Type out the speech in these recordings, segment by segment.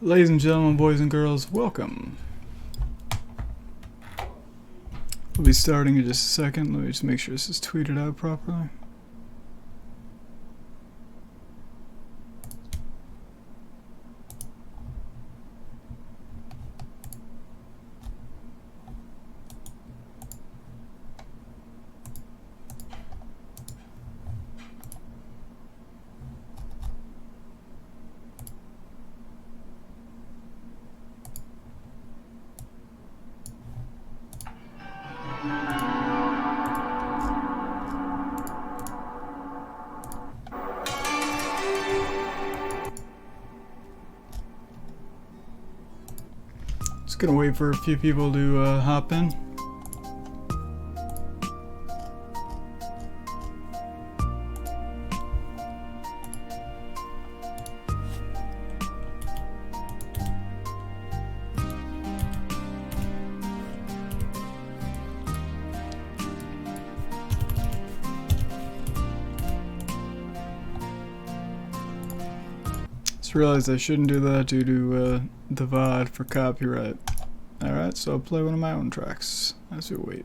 Ladies and gentlemen, boys and girls, welcome. We'll be starting in just a second. Let me just make sure this is tweeted out properly. Just gonna wait for a few people to hop in. Just realized I shouldn't do that due to the VOD for copyright. Alright, so I'll play one of my own tracks as we wait.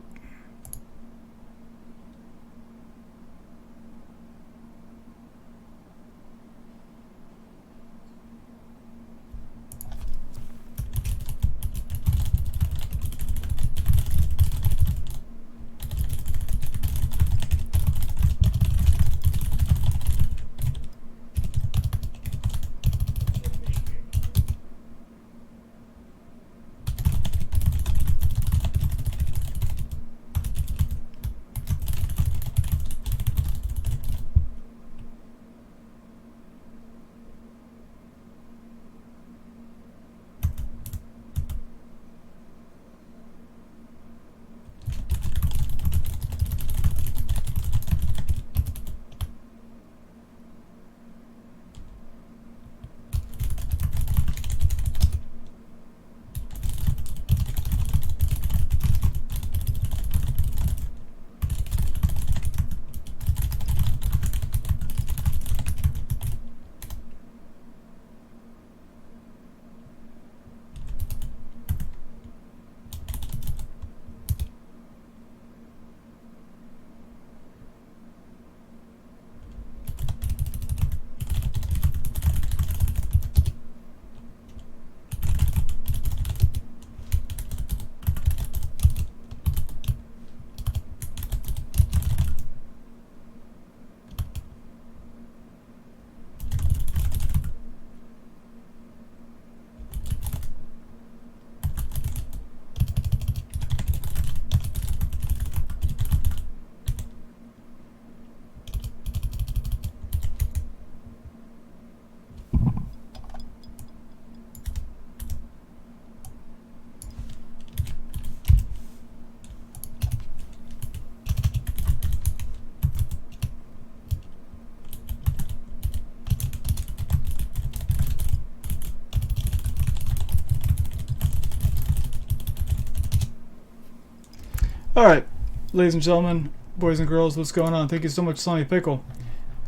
Alright, ladies and gentlemen, boys and girls, what's going on? Thank you so much, Slimy Pickle.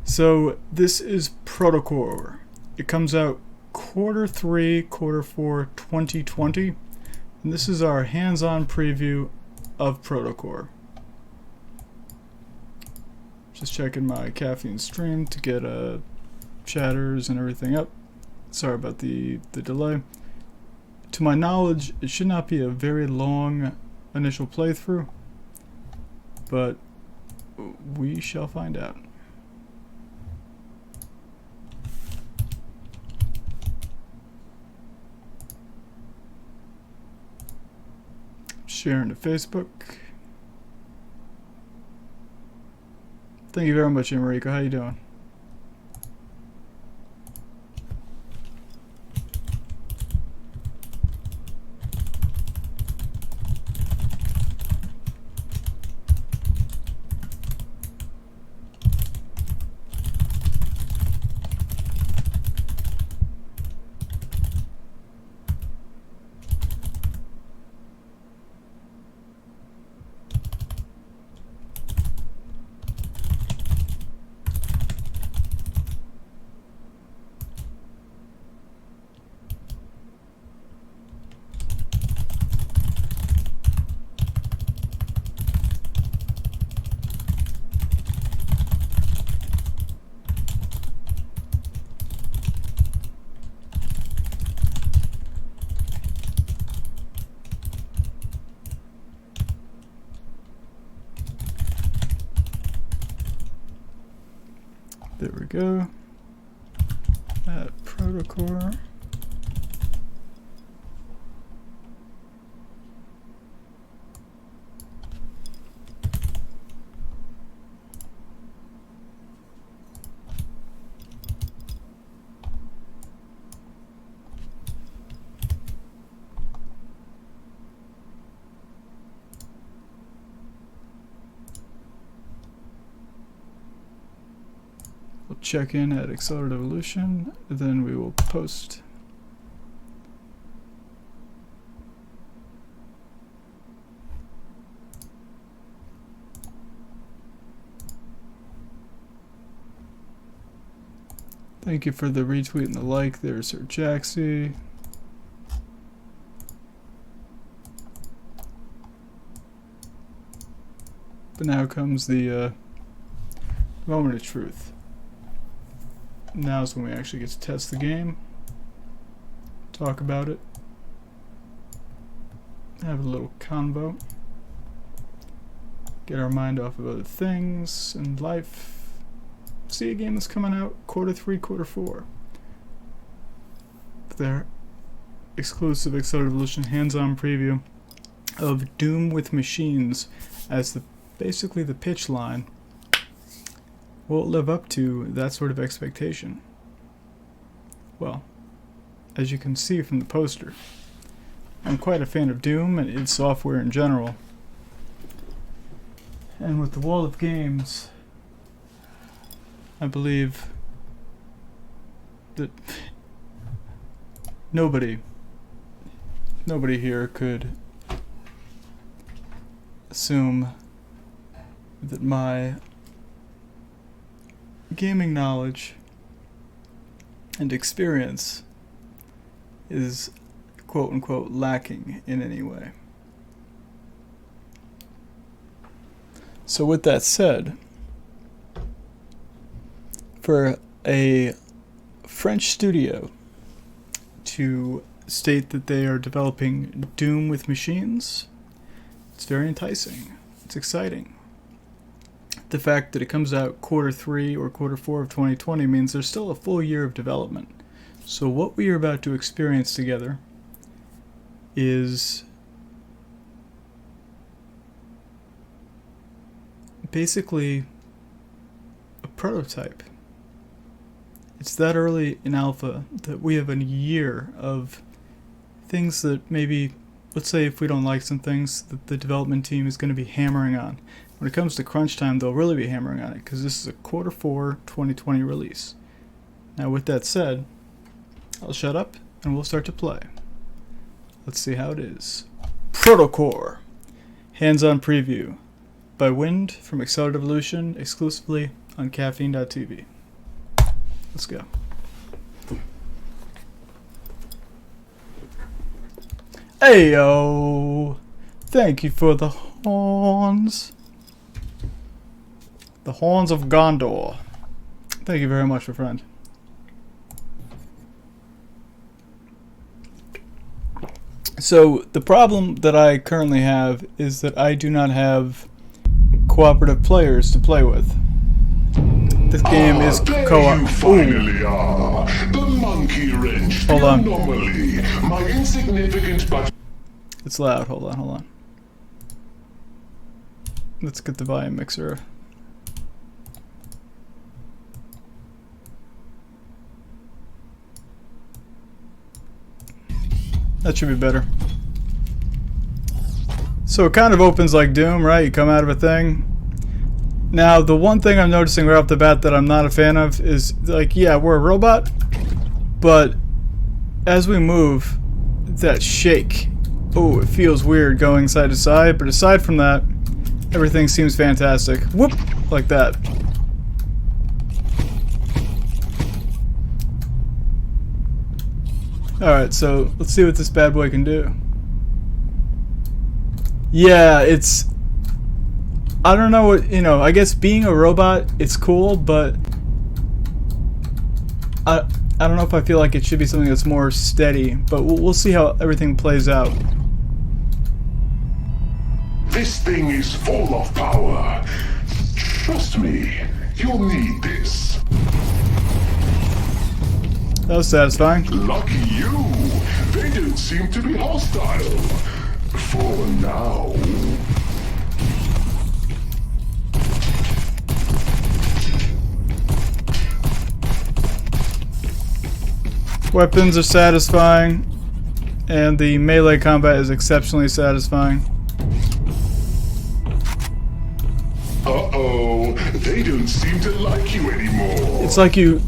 So, this is Protocore. It comes out Q3, Q4 2020. And this is our hands-on preview of Protocore. Just checking my Caffeine stream to get chatters and everything up. Sorry about the delay. To my knowledge, it should not be a very long initial playthrough, but we shall find out. Sharing to Facebook. Thank you very much, Enrico. How you doing? There we go. At Protocore. We'll check in at Accelerated Evolution, then we will post. Thank you for the retweet and the like there, Sir Jaxie. But now comes the moment of truth. Now's when we actually get to test the game, talk about it, have a little convo, get our mind off of other things and life, see a game that's coming out Q3, Q4. Their exclusive Accelerated Evolution hands-on preview of Doom with Machines as basically the pitch line. Will it live up to that sort of expectation? Well, as you can see from the poster, I'm quite a fan of Doom and id Software in general. And with the wall of games, I believe that nobody here could assume that my gaming knowledge and experience is quote-unquote lacking in any way. So with that said, for a French studio to state that they are developing Doom with machines, it's very enticing. It's exciting. The fact that it comes out Q3 or Q4 of 2020 means there's still a full year of development. So what we are about to experience together is basically a prototype. It's that early in alpha that we have a year of things that maybe, let's say if we don't like some things, that the development team is going to be hammering on. When it comes to crunch time, they'll really be hammering on it because this is a Q4 2020 release. Now with that said, I'll shut up and we'll start to play. Let's see how it is. Protocore, hands-on preview by WinD from Accelerated Evolution, exclusively on Caffeine.tv. Let's go. Ayo! Thank you for the horns. The horns of Gondor. Thank you very much, my friend. So, the problem that I currently have is that I do not have cooperative players to play with. This game is co-op. Finally are the monkey wrench. Hold on. Anomaly. My insignificant but It's loud. Hold on. Let's get the volume mixer. That should be better. So it kind of opens like Doom, right? You come out of a thing. Now, the one thing I'm noticing right off the bat that I'm not a fan of is, like, yeah, we're a robot, but as we move, that shake, oh, it feels weird going side to side, but aside from that, everything seems fantastic. Whoop! Like that. Alright, so let's see what this bad boy can do. Yeah, it's... I don't know what, you know, I guess being a robot, it's cool, but I don't know if I feel like it should be something that's more steady, but we'll see how everything plays out. this thing is full of power. Trust me, you'll need this. That was satisfying. Lucky you. They don't seem to be hostile. For now. Weapons are satisfying, and the melee combat is exceptionally satisfying. Uh-oh, they don't seem to like you anymore. It's like you...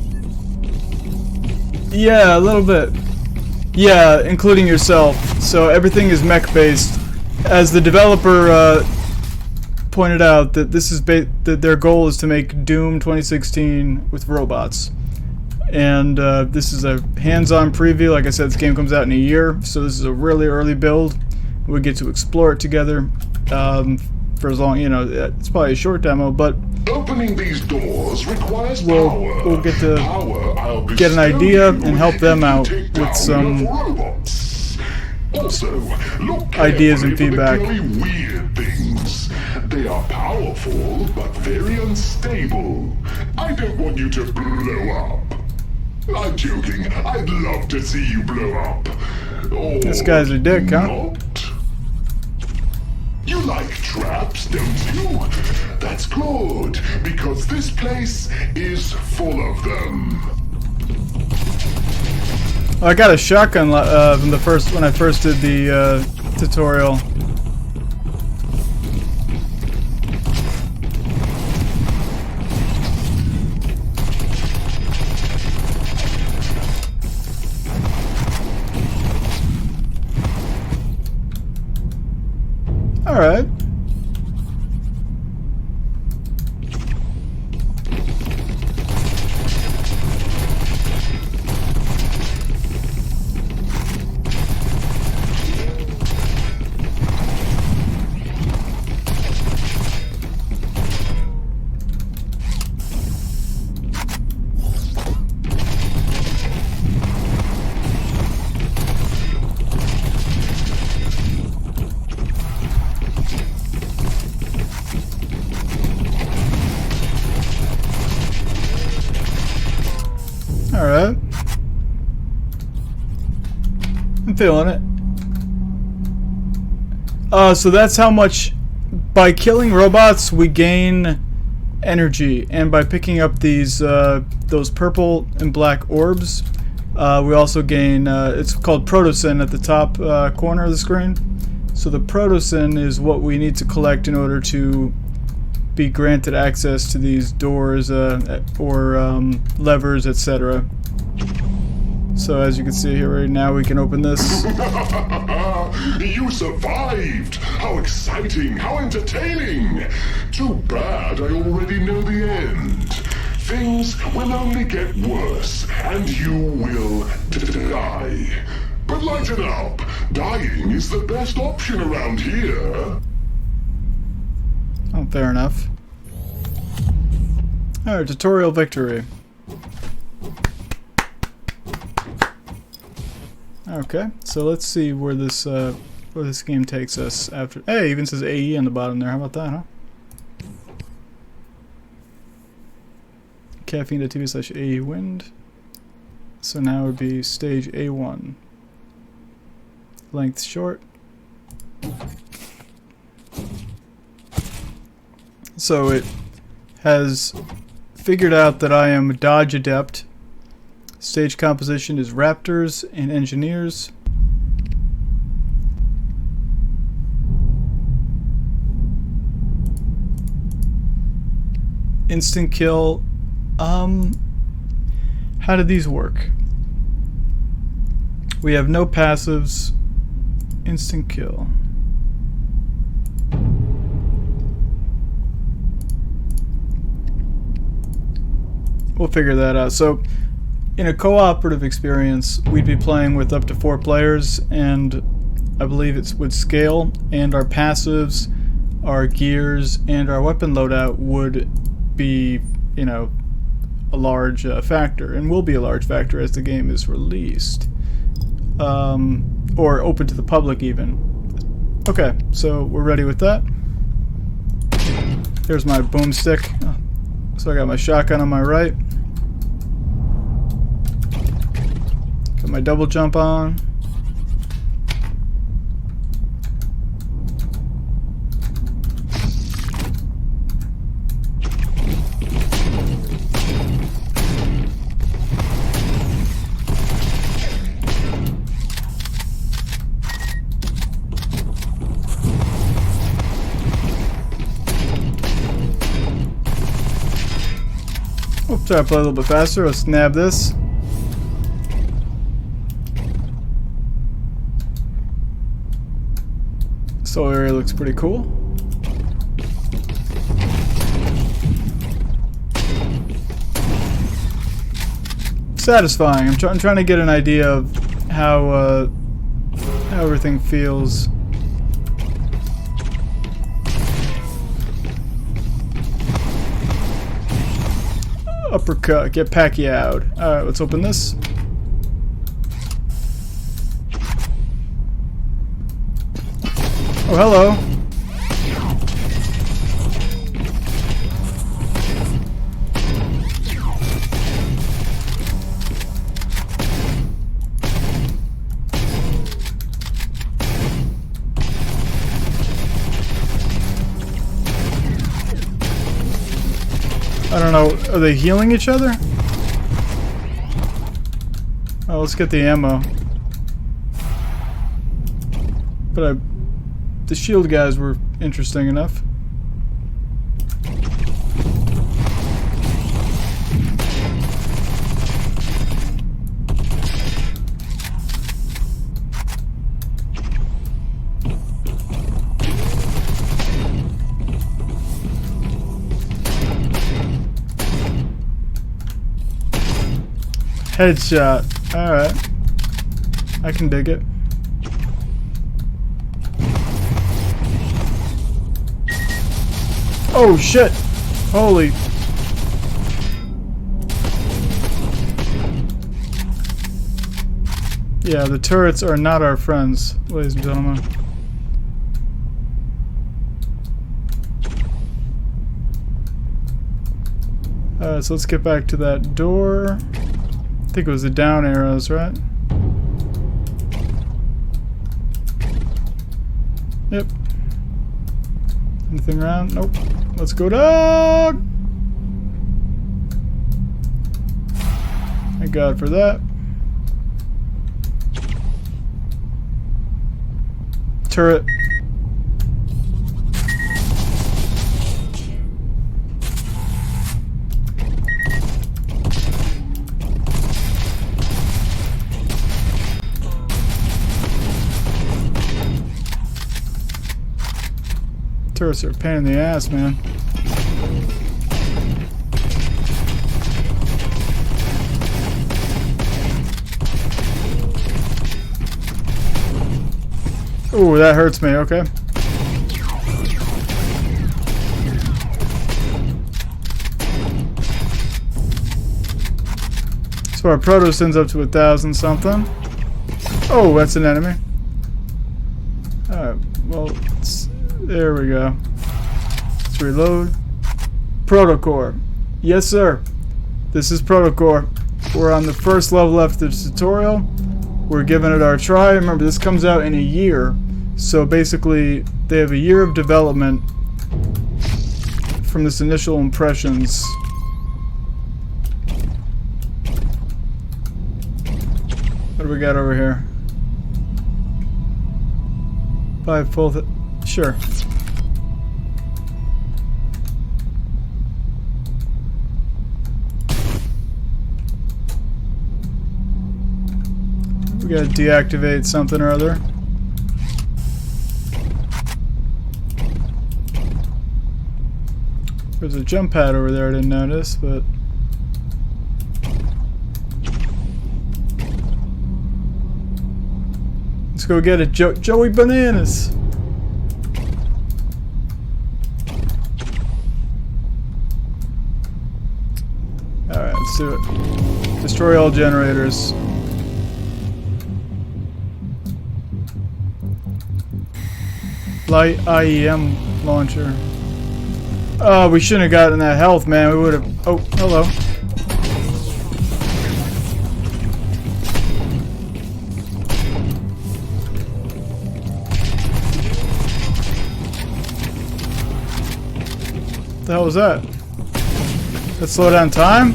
Yeah, a little bit. Yeah, including yourself. So everything is mech-based. As the developer pointed out, that this is that their goal is to make Doom 2016 with robots. And this is a hands-on preview. Like I said, this game comes out in a year, so this is a really early build. We get to explore it together for as long, you know, it's probably a short demo, but opening these doors requires power. We'll get to I'll get an idea and help them out with some also, look ideas and feedback. For the weird things. They are powerful, but very unstable. I don't want you to blow up. I'm joking. I'd love to see you blow up. Or this guy's a dick, huh? not. You like traps, don't you? That's good, because this place is full of them. I got a shotgun from when I first did the tutorial. All right. Alright. I'm feeling it. So that's how much... By killing robots, we gain energy. And by picking up these, those purple and black orbs, we also gain... it's called Protocin at the top corner of the screen. So the Protocin is what we need to collect in order to be granted access to these doors or levers, etc. So as you can see here right now, we can open this. You survived! How exciting! How entertaining! Too bad I already know the end. Things will only get worse, and you will die. But lighten up! Dying is the best option around here. Oh, fair enough. Alright, tutorial victory. Okay, so let's see where this game takes us after. Hey, it even says AE on the bottom there. How about that, huh? Caffeine.tv/AE WinD. So now it would be stage A1. Length short. So it has figured out that I am a dodge adept. Stage composition is raptors and engineers. Instant kill. How do these work? We have no passives. Instant kill. We'll figure that out. So in a cooperative experience, we'd be playing with up to 4 players, and I believe it would scale, and our passives, our gears, and our weapon loadout would be, you know, a large factor, and will be a large factor as the game is released. Or open to the public even. Okay, so we're ready with that. Here's my boomstick. So I got my shotgun on my right. Put my double jump on. Oops, try to play a little bit faster. Let's nab this. This whole area looks pretty cool. Satisfying. I'm trying to get an idea of how everything feels. Uppercut, get Pacquiao'd. Alright, let's open this. Oh, hello. I don't know, are they healing each other? Oh, let's get the ammo. But the shield guys were interesting enough. Headshot. Alright. I can dig it. Oh shit! Holy. Yeah, the turrets are not our friends, ladies and gentlemen. Alright, so let's get back to that door. I think it was the down arrows, right? Yep. Anything around? Nope. Let's go down! Thank God for that. Turret. Turrets are a pain in the ass, man. Ooh, that hurts me, okay. So our proto sends up to 1,000 something. Oh, that's an enemy. Alright, well, there we go. Let's reload. Protocore. Yes, sir. This is Protocore. We're on the first level after the tutorial. We're giving it our try. Remember, this comes out in a year. So basically, they have a year of development from this initial impressions. What do we got over here? 5 full. Sure. We gotta deactivate something or other. There's a jump pad over there I didn't notice, but let's go get it, Joey Bananas. Alright, let's do it. Destroy all generators. Light IEM launcher. Oh, we shouldn't have gotten that health, man. We would have. Oh, hello. The hell was that? Let's slow down time?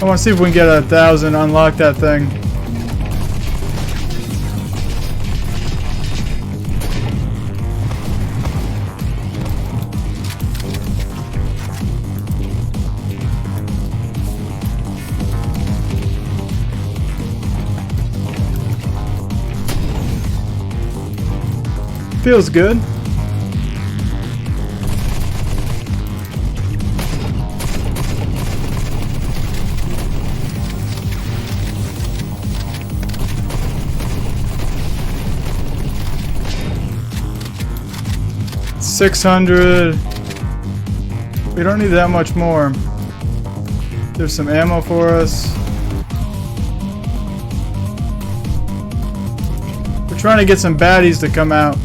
I want to see if we can get 1,000, unlock that thing. Feels good. $600. We don't need that much more. There's some ammo for us. We're trying to get some baddies to come out.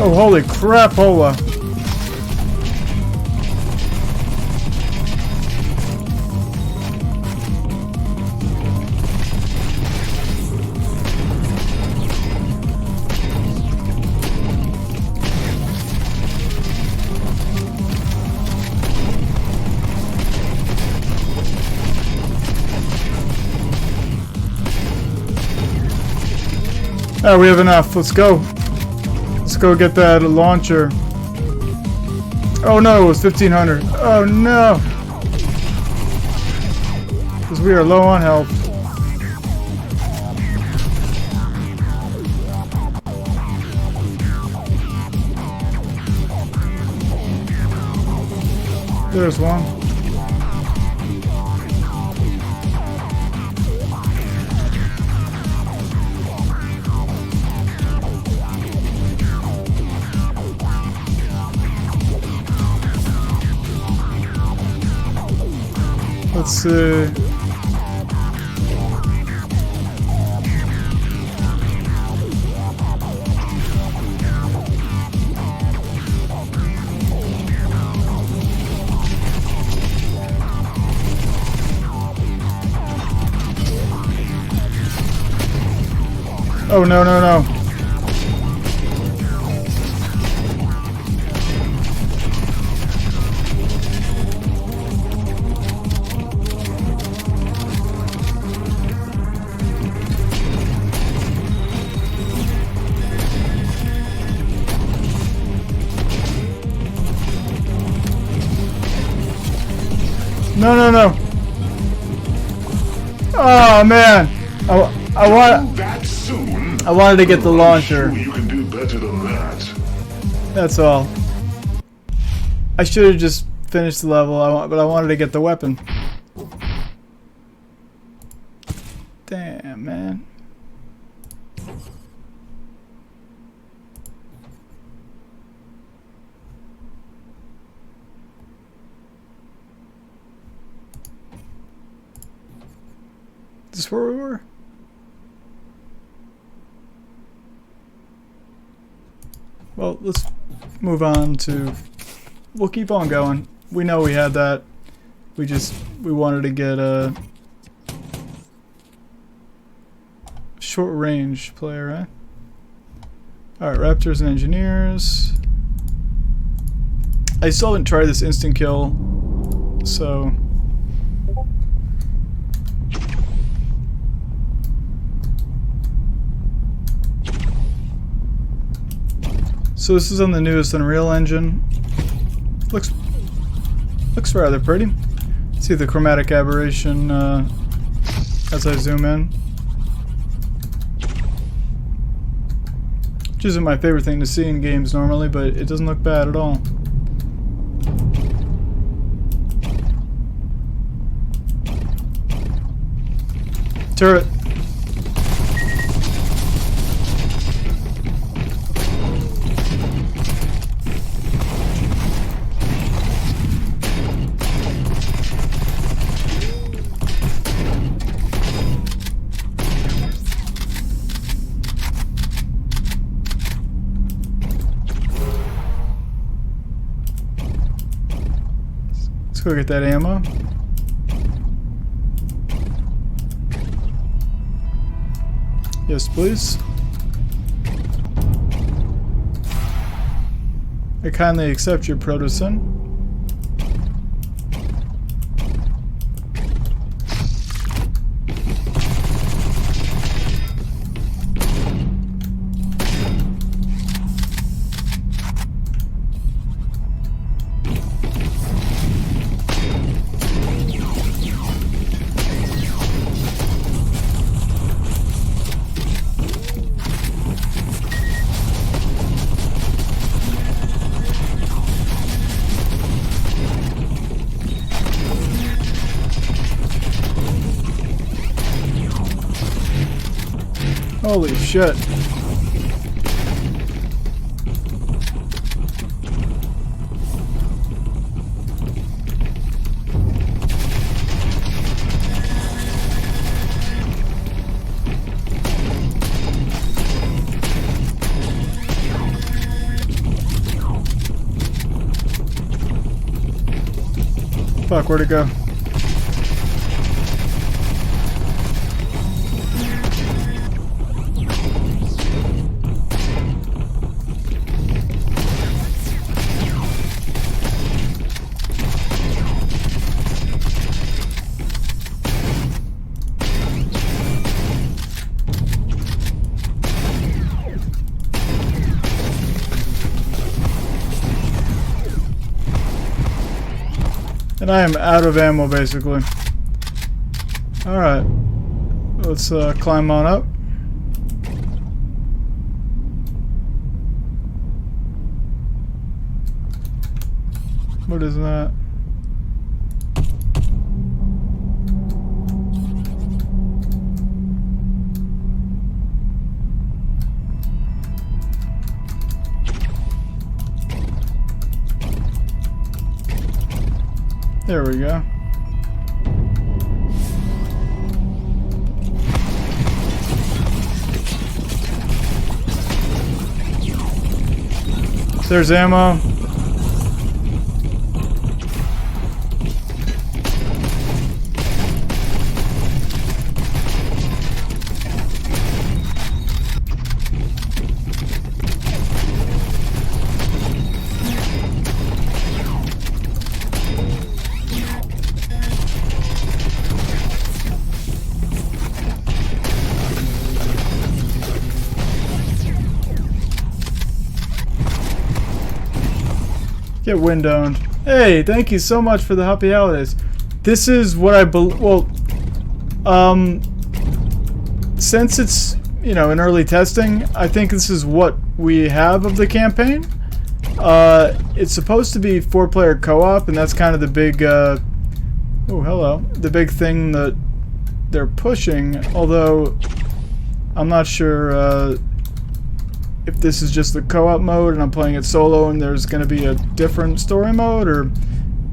Oh, holy crap, hola. Alright, we have enough. Let's go. Let's go get that launcher. Oh no, it was 1,500. Oh no! Because we are low on health. There's one. Let's see. Oh no, no, no. No, no, no. Oh man. I wanted to get the launcher. You can do better than that. That's all. I should have just finished the level, but I wanted to get the weapon. Damn, man. Is this where we were? Well, let's move on to... We'll keep on going. We know we had that. We wanted to get a... short range player, right? Alright, Raptors and Engineers. I still haven't tried this instant kill, so... So this is on the newest Unreal Engine. Looks rather pretty. See the chromatic aberration as I zoom in. Which isn't my favorite thing to see in games normally, but it doesn't look bad at all. Turret. Let's go get that ammo. Yes, please. I kindly accept your protosin. Holy shit. Fuck, where'd it go? And I am out of ammo, basically. Alright. Let's climb on up. What is that? There we go. There's ammo. Get wind owned. Hey, thank you so much for the happy holidays. This is what I believe. Well, since it's, you know, in early testing, I think this is what we have of the campaign. It's supposed to be 4-player co-op, and that's kind of the big. Oh, hello. The big thing that they're pushing. Although I'm not sure. If this is just the co-op mode and I'm playing it solo and there's going to be a different story mode, or...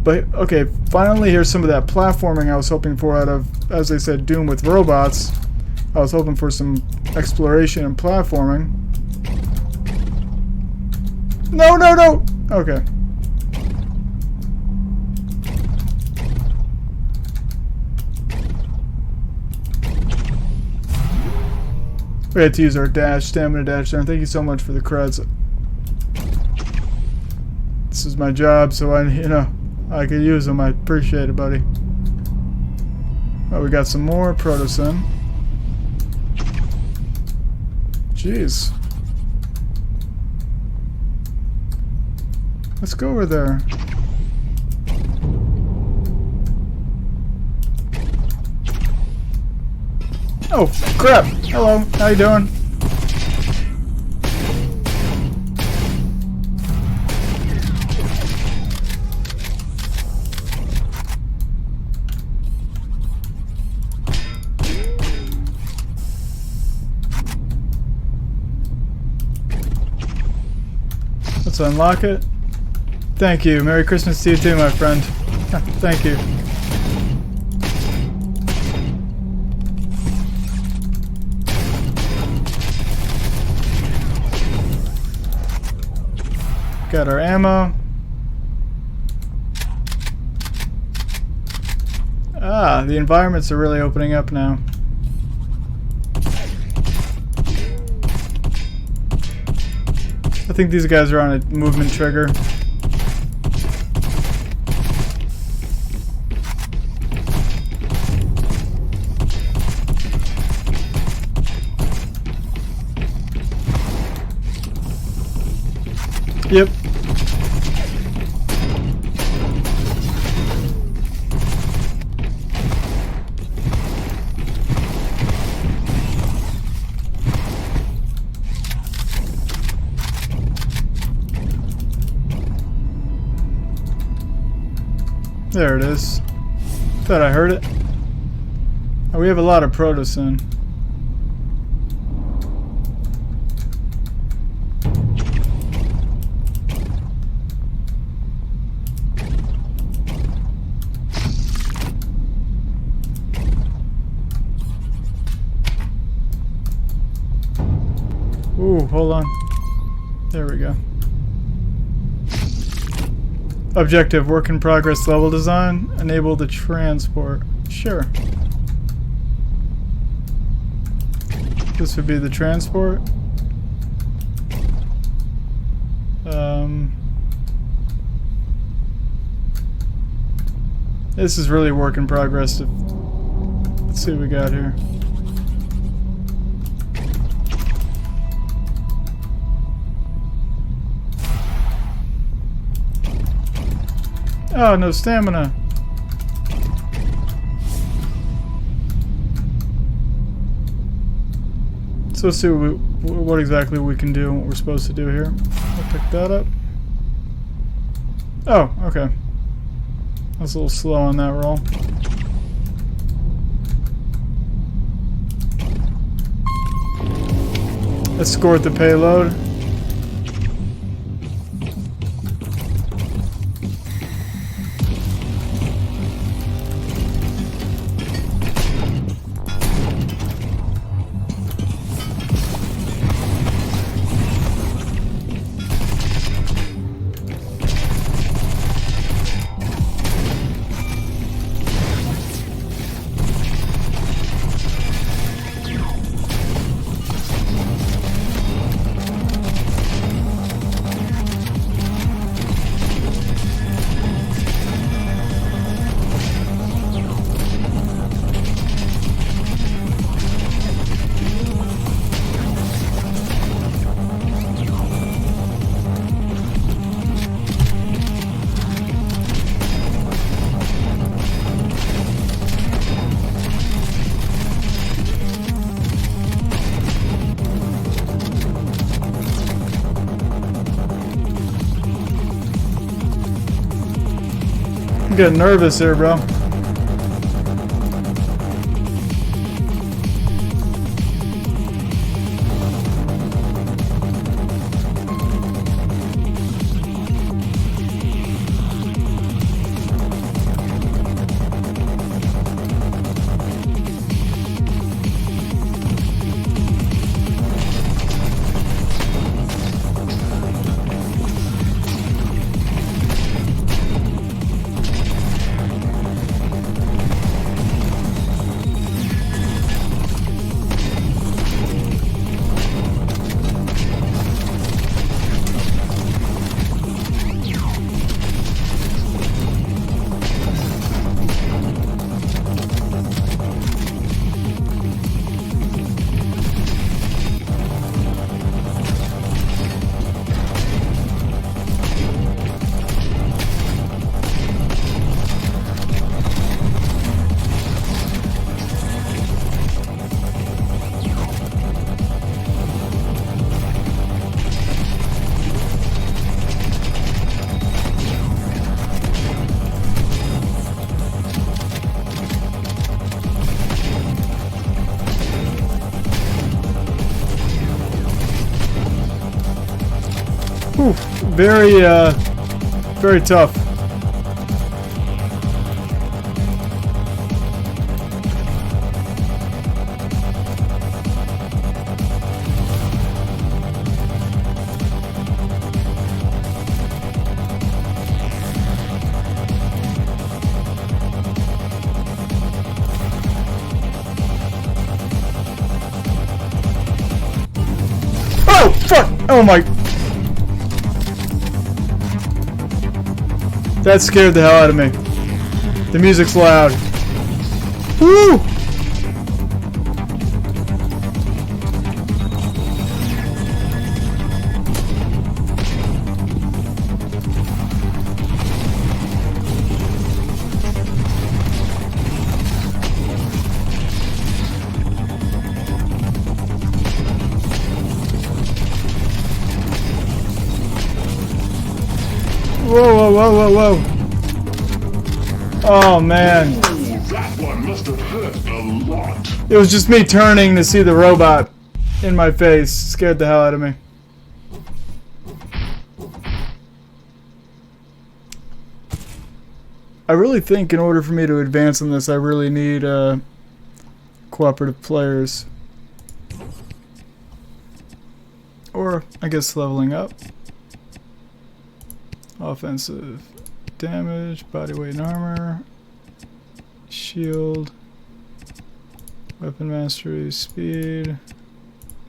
But, okay, finally here's some of that platforming I was hoping for out of, as they said, Doom with robots. I was hoping for some exploration and platforming. No, no, no! Okay. We had to use our dash, stamina dash there. Thank you so much for the creds. This is my job, so I could use them. I appreciate it, buddy. Oh, we got some more protosin. Jeez. Let's go over there. Oh, crap. Hello. How you doing? Let's unlock it. Thank you. Merry Christmas to you too, my friend. Thank you. Got our ammo. Ah, the environments are really opening up now. I think these guys are on a movement trigger. Yep. There it is. Thought I heard it. Oh, we have a lot of proto soon. Ooh, hold on. There we go. Objective, work in progress level design. Enable the transport. Sure. This would be the transport. This is really work in progress. Let's see what we got here. Oh, no stamina. So let's see what exactly we can do and what we're supposed to do here. I'll pick that up. Oh, okay. I was a little slow on that roll. Escort the payload. I'm getting nervous here, bro. Whew, very tough. Oh my... That scared the hell out of me. The music's loud. Woo! Whoa, whoa, whoa, whoa, whoa. Oh, man. Ooh, that one must have hurt a lot. It was just me turning to see the robot in my face. Scared the hell out of me. I really think in order for me to advance in this, I really need cooperative players. Or, I guess, leveling up. Offensive damage, body weight and armor, shield, weapon mastery, speed,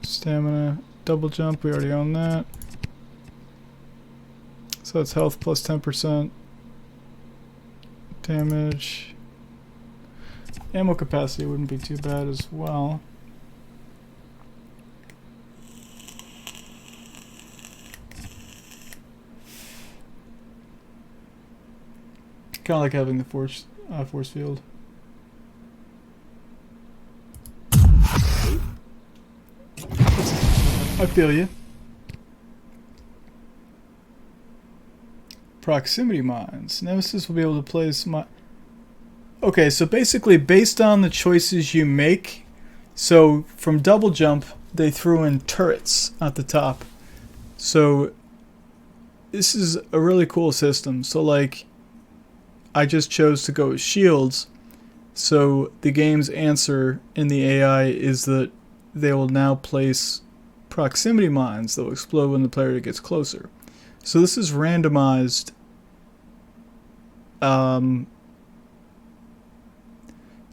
stamina, double jump, we already own that. So that's health plus 10%, damage, ammo capacity wouldn't be too bad as well. Kind of like having the force field. I feel you. Proximity mines. Nemesis will be able to place my... Okay, so basically based on the choices you make, so from double jump, they threw in turrets at the top. So this is a really cool system. So like, I just chose to go with shields, so the game's answer in the AI is that they will now place proximity mines that will explode when the player gets closer. So this is randomized. I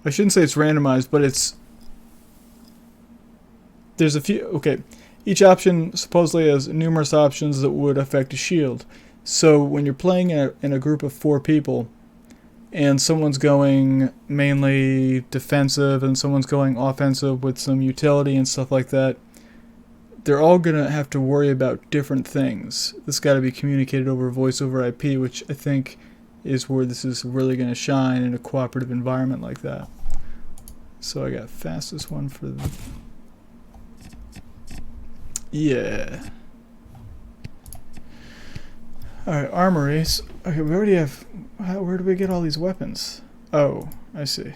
shouldn't say it's randomized, but there's a few. Okay, each option supposedly has numerous options that would affect a shield. So when you're playing in a group of 4 people, and someone's going mainly defensive and someone's going offensive with some utility and stuff like that, they're all going to have to worry about different things. This got to be communicated over voice over IP, which I think is where this is really going to shine in a cooperative environment like that. So I got fastest one for the... Yeah. Alright, armories. Okay, we already have... Where do we get all these weapons? Oh, I see.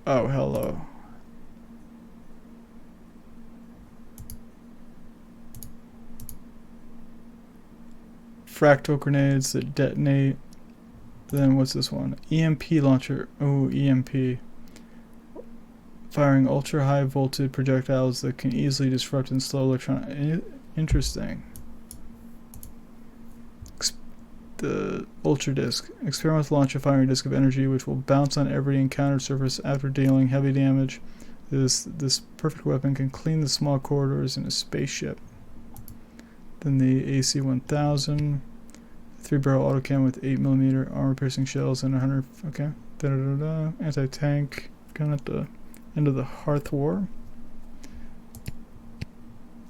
Oh, hello. Fractal grenades that detonate. Then what's this one? EMP launcher. Oh, EMP. Firing ultra high voltage projectiles that can easily disrupt and slow electronic... Interesting. The ultra disc. Experiment with launch a firing disc of energy which will bounce on every encountered surface after dealing heavy damage. This perfect weapon can clean the small corridors in a spaceship. Then the AC-1000. 3-barrel autocam with 8mm armor-piercing shells and 100... Okay. Anti-tank gun at the end of the Hearth War.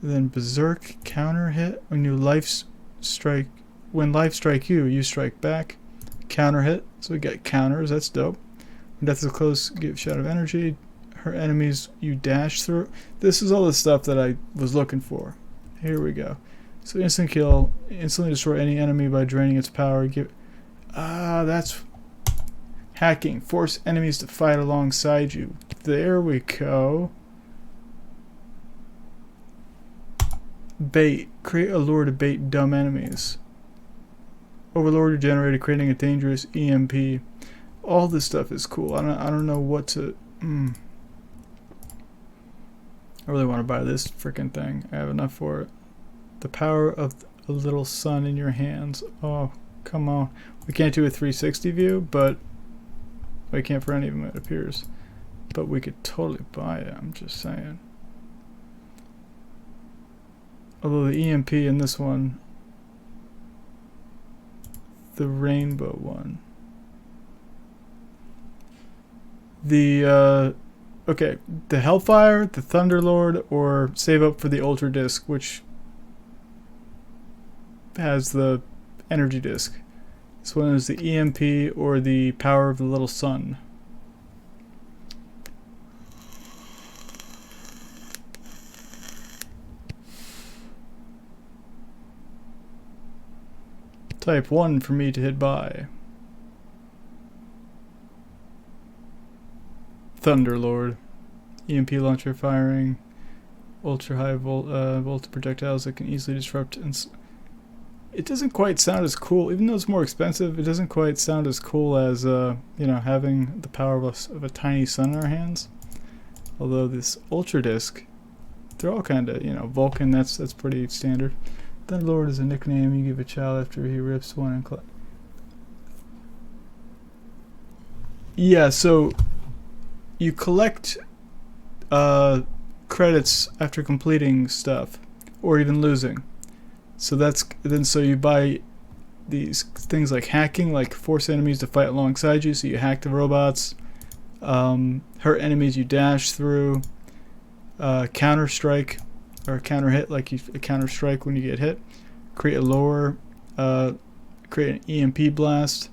Then Berserk counter hit. When life strike you, you strike back. Counter hit. So we got counters. That's dope. When death is close, give shot of energy. Her enemies you dash through. This is all the stuff that I was looking for. Here we go. So instant kill. Instantly destroy any enemy by draining its power. That's hacking. Force enemies to fight alongside you. There we go. Bait. Create a lure to bait dumb enemies. Overlord generated, creating a dangerous EMP. All this stuff is cool. I don't know what to... I really want to buy this freaking thing. I have enough for it. The power of a little sun in your hands. Oh, come on. We can't do a 360 view, but... We can't for any of them, it appears. But we could totally buy it, I'm just saying. Although the EMP in this one, the rainbow one, the okay, the Hellfire, the Thunderlord, or save up for the Ultra Disc, which has the energy disc. This one is the EMP or the Power of the Little Sun. Type 1 for me to hit by. Thunderlord. EMP launcher firing. Ultra high voltage projectiles that can easily disrupt. It doesn't quite sound as cool, even though it's more expensive. It doesn't quite sound as cool as you know, having the power of a tiny sun in our hands. Although this Ultra Disc, they're all kind of, you know, Vulcan. That's pretty standard. Thunderlord is a nickname you give a child after he rips one and yeah, so you collect credits after completing stuff, or even losing. So so you buy these things like hacking, like force enemies to fight alongside you. So you hack the robots, hurt enemies you dash through, counter strike or counter hit, like you counter strike when you get hit. Create a lower, create an EMP blast.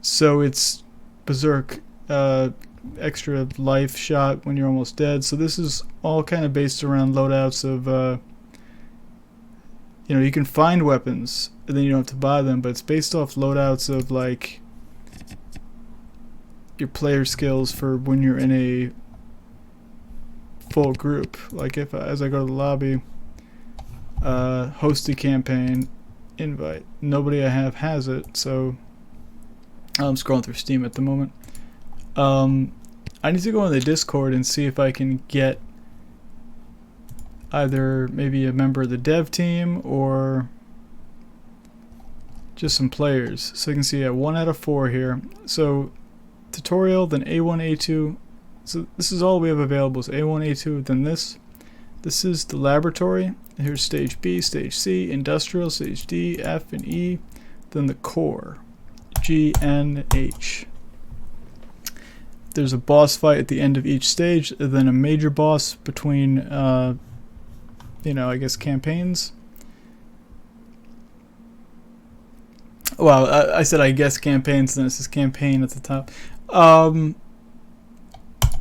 So it's berserk, extra life shot when you're almost dead. So this is all kind of based around loadouts of, you know, you can find weapons and then you don't have to buy them, but it's based off loadouts of like your player skills for when you're in a full group. Like if as I go to the lobby, host a campaign, invite. Nobody I have has it, so I'm scrolling through Steam at the moment. I need to go on the Discord and see if I can get either maybe a member of the dev team or just some players. So you can see 1 out of 4 here. So tutorial, then A1, A2. So this is all we have available, is A1, A2, then this. This is the laboratory. Here's stage B, stage C, industrial, stage D, F, and E. Then the core, G, N, H. There's a boss fight at the end of each stage, and then a major boss between, you know, I guess campaigns. Well, I said I guess campaigns, and then it says campaign at the top.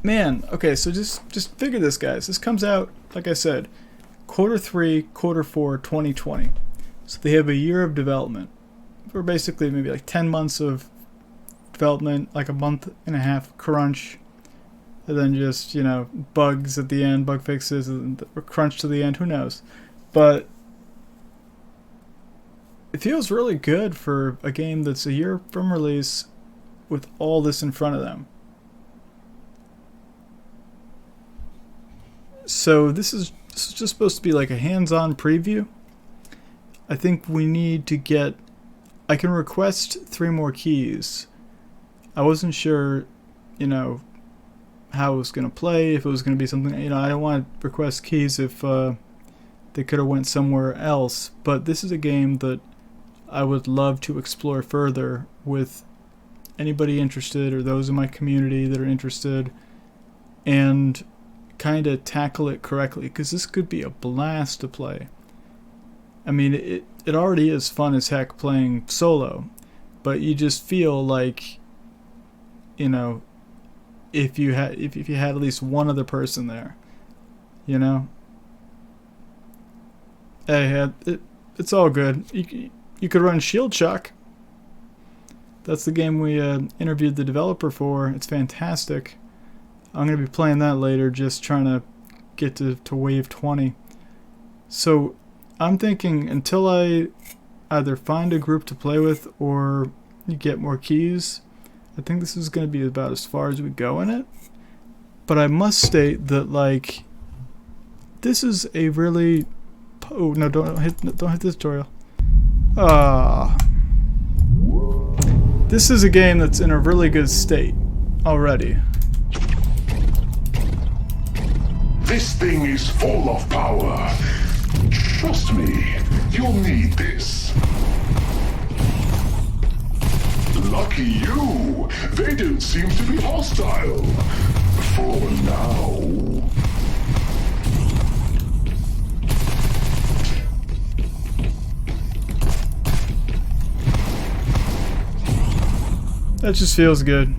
Man, okay, so just figure this, guys. This comes out, like I said, Q3, Q4, 2020. So they have a year of development. Or basically maybe like 10 months of development, like a month and a half crunch, and then just, you know, bugs at the end, bug fixes, or crunch to the end, who knows. But it feels really good for a game that's a year from release with all this in front of them. So this is just supposed to be like a hands-on preview. I think we need to get... I can request 3 more keys. I wasn't sure, you know, how it was going to play, if it was going to be something... You know, I don't want to request keys if they could have went somewhere else. But this is a game that I would love to explore further with anybody interested, or those in my community that are interested, and kind of tackle it correctly, because this could be a blast to play. I mean, it already is fun as heck playing solo, but you just feel like, you know, if you had at least one other person there, you know. Hey, it's all good. You could run Shield Shock. That's the game we interviewed the developer for. It's fantastic. I'm going to be playing that later, just trying to get to wave 20. So I'm thinking until I either find a group to play with or get more keys, I think this is going to be about as far as we go in it. But I must state that, like, this is a really... Oh, no, don't hit the tutorial. This is a game that's in a really good state already. This thing is full of power. Trust me, you'll need this. Lucky you! They don't seem to be hostile. For now. That just feels good.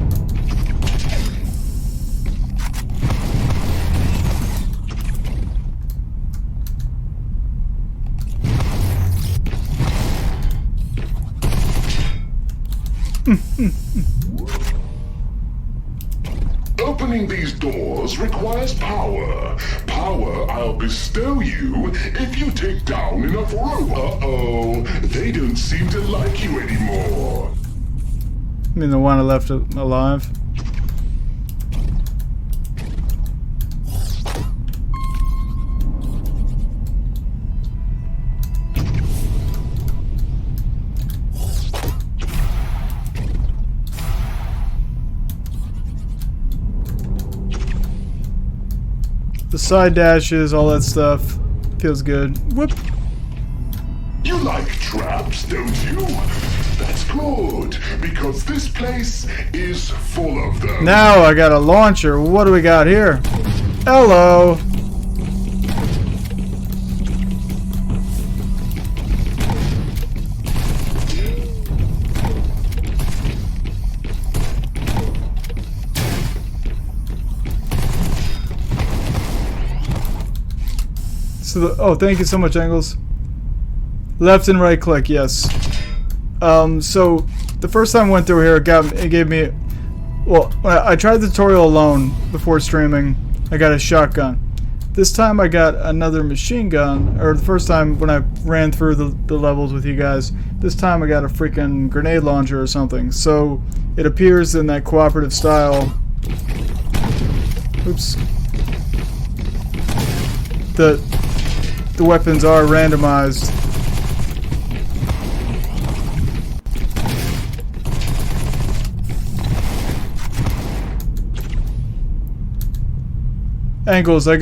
Opening these doors requires power. Power I'll bestow you if you take down enough rope. Uh-oh, they don't seem to like you anymore. I mean the one I left alive. The side dashes, all that stuff, feels good. Whoop! You like traps, don't you? That's good, because this place is full of them. Now I got a launcher. What do we got here? Hello! So oh, thank you so much, Angles. Left and right click, yes. So the first time I went through here, it gave me. Well, I tried the tutorial alone before streaming. I got a shotgun. This time I got another machine gun. Or the first time when I ran through the levels with you guys, this time I got a freaking grenade launcher or something. So it appears in that cooperative style. Oops. The weapons are randomized. Angles, I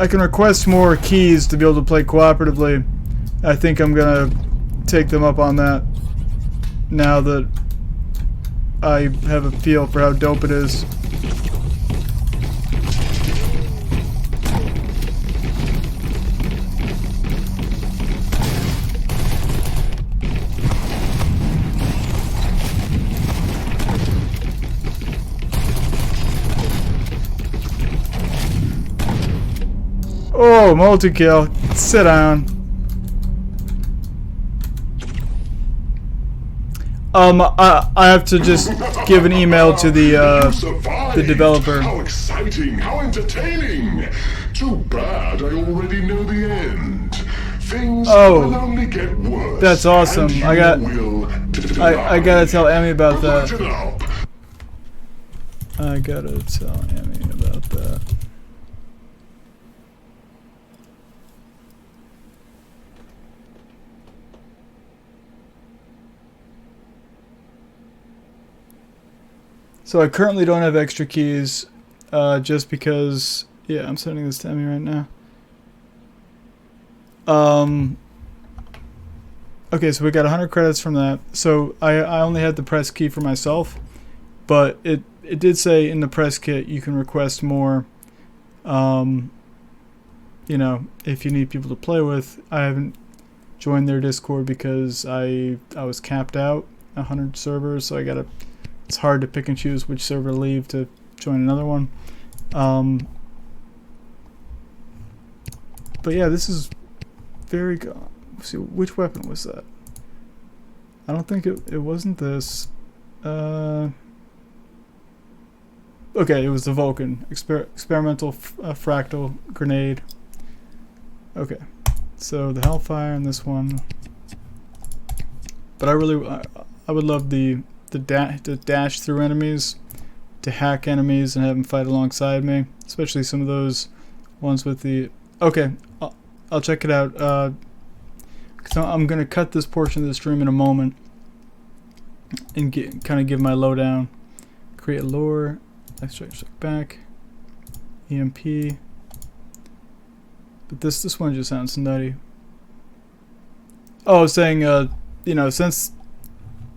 can request more keys to be able to play cooperatively. I think I'm gonna take them up on that now that I have a feel for how dope it is. Oh, multi-kill. Sit down. I have to just give an email to the developer. How exciting! How entertaining! Too bad I already know the end. Things will only get worse. That's awesome. I gotta tell Emmy about that. I gotta tell Emmy about that. So I currently don't have extra keys, just because, yeah, I'm sending this to Emmy right now. Okay, so we got 100 credits from that. So I only had the press key for myself, but it did say in the press kit you can request more, you know, if you need people to play with. I haven't joined their Discord because I was capped out 100 servers, so it's hard to pick and choose which server to leave to join another one. But yeah, this is very good. Let's see, which weapon was that? I don't think it wasn't this. Okay, it was the Vulcan experimental fractal grenade. Okay, so the Hellfire and this one. But I would love the dash through enemies, to hack enemies and have them fight alongside me, especially some of those ones with the. Okay, I'll check it out. So I'm gonna cut this portion of the stream in a moment and kind of give my lowdown. Create a lore, extract back, EMP. But this one just sounds nutty. Oh, I was saying, you know, since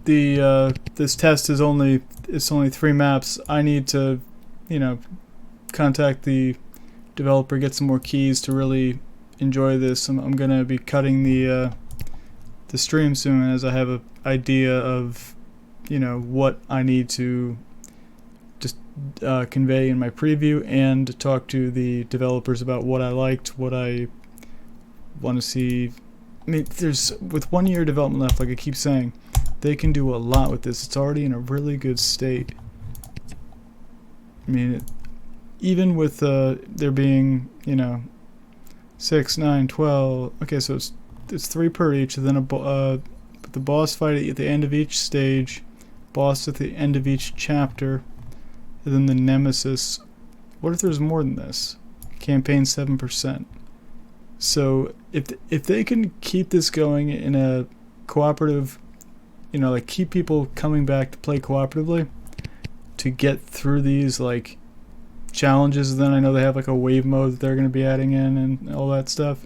the this test is only it's only 3 maps, I need to, you know, contact the developer, get some more keys to really enjoy this. I'm gonna be cutting the stream soon, as I have an idea of, you know, what I need to just convey in my preview, and talk to the developers about what I liked, what I want to see. I mean, there's with 1 year development left, like I keep saying, they can do a lot with this. It's already in a really good state. I mean, even with there being, you know, 6, 9, 12. Okay, so it's 3 per each. And then the boss fight at the end of each stage, boss at the end of each chapter, and then the nemesis. What if there's more than this? Campaign 7%. So if they can keep this going in a cooperative, you know, like keep people coming back to play cooperatively to get through these like challenges, then I know they have like a wave mode that they're going to be adding in and all that stuff.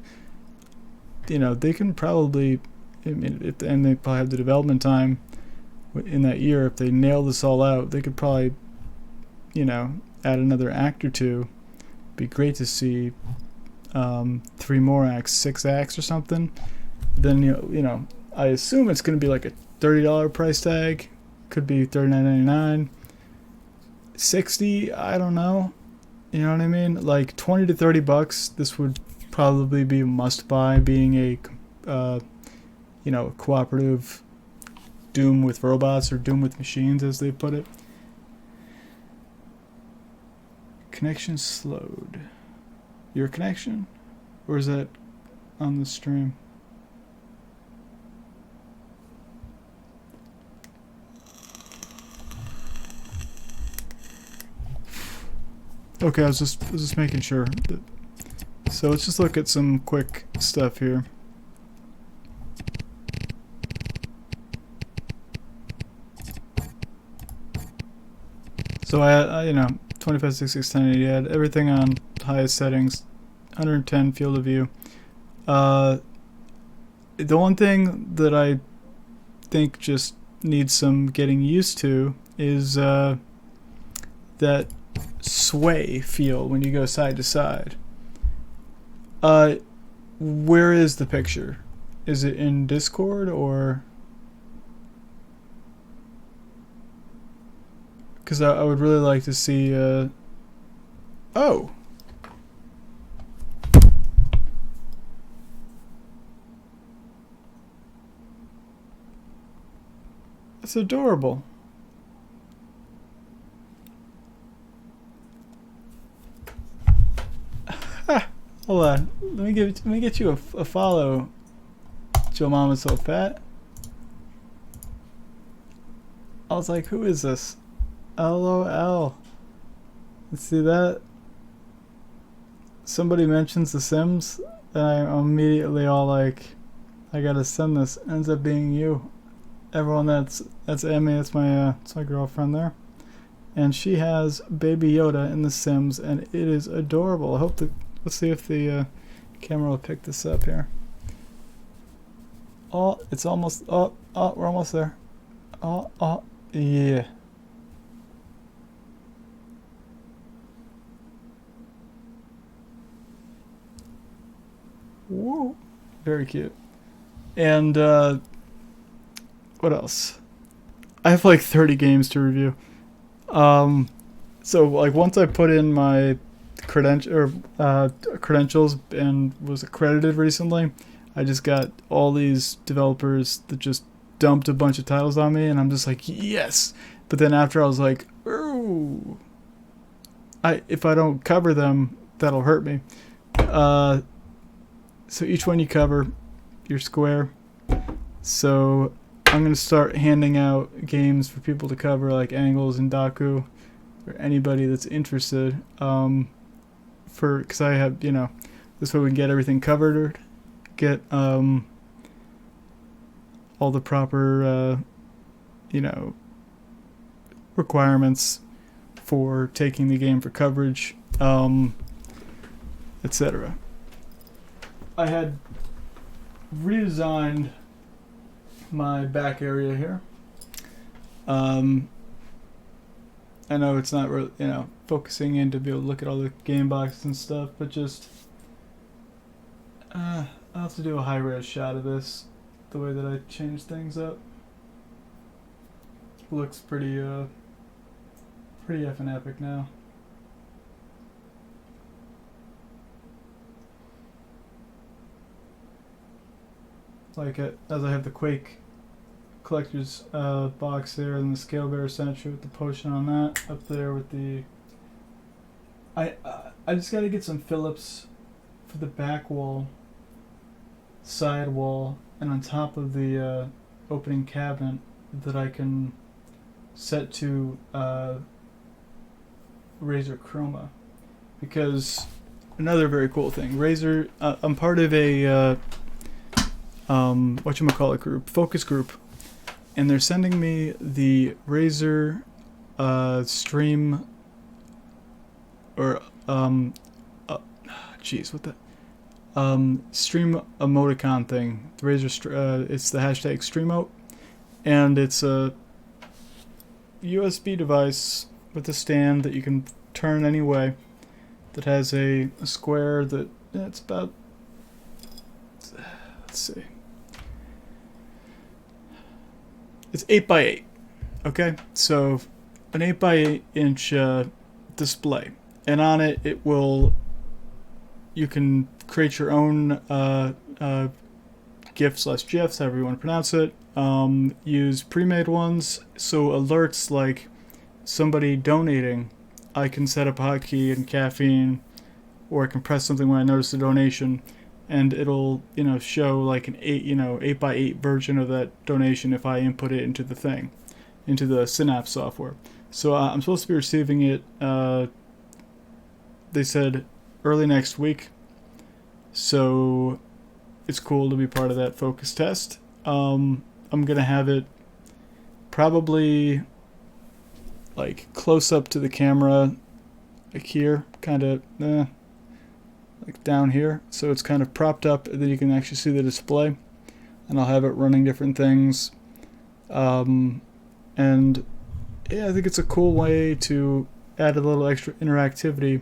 You know, they can probably, I mean, and they probably have the development time in that year. If they nail this all out, they could probably, you know, add another act or two. Be great to see 3 more acts, 6 acts or something. Then you know, I assume it's going to be like a $30 price tag. Could be $39.99, $60. I don't know. You know what I mean? Like $20 to $30. This would probably be a must-buy, being a you know, cooperative Doom with robots, or Doom with machines, as they put it. Connection slowed. Your connection? Or is that on the stream? Okay, I was just making sure. So let's just look at some quick stuff here. So I you know, 25, 66, 1080, I had everything on highest settings, 110 field of view. The one thing that I think just needs some getting used to is that sway feel when you go side to side. Where is the picture? Is it in Discord, or? Because I would really like to see. Oh. That's adorable. Hold on. Let me get you a follow. Joe Mama's so fat. I was like, who is this? LOL. Let's see that. Somebody mentions The Sims, and I'm immediately all like, I gotta send this. Ends up being you. Everyone, that's Emmy. That's my girlfriend there, and she has Baby Yoda in The Sims, and it is adorable. I hope that. Let's see if the camera will pick this up here. Oh, it's almost. Oh, we're almost there. Oh, yeah. Whoa, very cute. And what else? I have like 30 games to review. So like once I put in my credentials and was accredited recently, I just got all these developers that just dumped a bunch of titles on me, and I'm just like, yes. But then after I was like, ooh, if I don't cover them, that'll hurt me. So each one you cover, you're square. So I'm gonna start handing out games for people to cover, like Angles and Daku, or anybody that's interested. Because I have, you know, this way we can get everything covered, or get all the proper, you know, requirements for taking the game for coverage, etc. I had redesigned my back area here. I know it's not really, focusing in to be able to look at all the game boxes and stuff, but just I'll have to do a high-res shot of this, the way that I change things up. Looks pretty effing epic now. Like as I have the Quake collector's box there and the scale bearer sentry with the potion on that up there with the I just gotta get some Phillips for the back wall, side wall, and on top of the opening cabinet that I can set to Razer Chroma, because another very cool thing, Razer, I'm part of a whatchamacallit group, focus group, and they're sending me the Razer stream, or stream emoticon thing. The Razer, it's the hashtag Streamote, and it's a USB device with a stand that you can turn any way, that has a square that it's about, let's see, it's 8x8. Okay, so an 8x8 inch display, and on it you can create your own GIF/GIFs, however you want to pronounce it. Use pre-made ones, so alerts like somebody donating, I can set up a hotkey in Caffeine, or I can press something when I notice a donation, and it'll show like an 8x8 version of that donation if I input it into the thing, into the Synapse software. So I'm supposed to be receiving it, they said early next week, so it's cool to be part of that focus test. I'm gonna have it probably like close up to the camera, like here, kind of like down here, so it's kind of propped up, and then you can actually see the display, and I'll have it running different things, and yeah, I think it's a cool way to add a little extra interactivity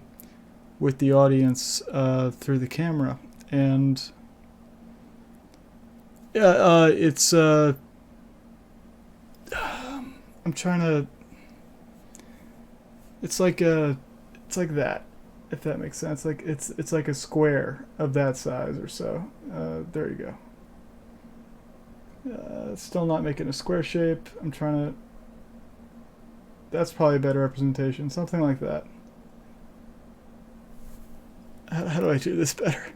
with the audience through the camera. And yeah, it's I'm trying to, it's like that, if that makes sense. Like it's like a square of that size or so. There you go. Still not making a square shape. I'm trying to, that's probably a better representation, something like that. How do I do this better?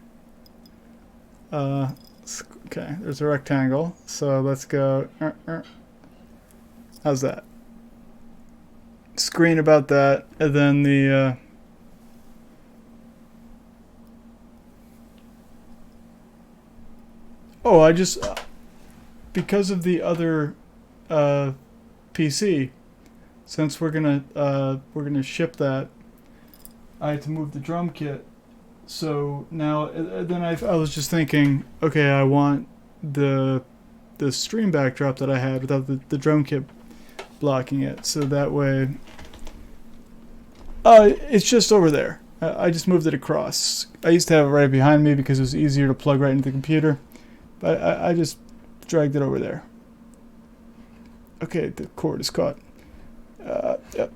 Okay, there's a rectangle, so let's go. How's that? Screen about that, and then the oh, I just because of the other PC, since we're gonna ship that, I had to move the drum kit. So now, then I was just thinking, okay, I want the stream backdrop that I had without the drum kit blocking it, so that way it's just over there. I just moved it across. I used to have it right behind me because it was easier to plug right into the computer, but I just dragged it over there. Okay, the cord is caught. Yep,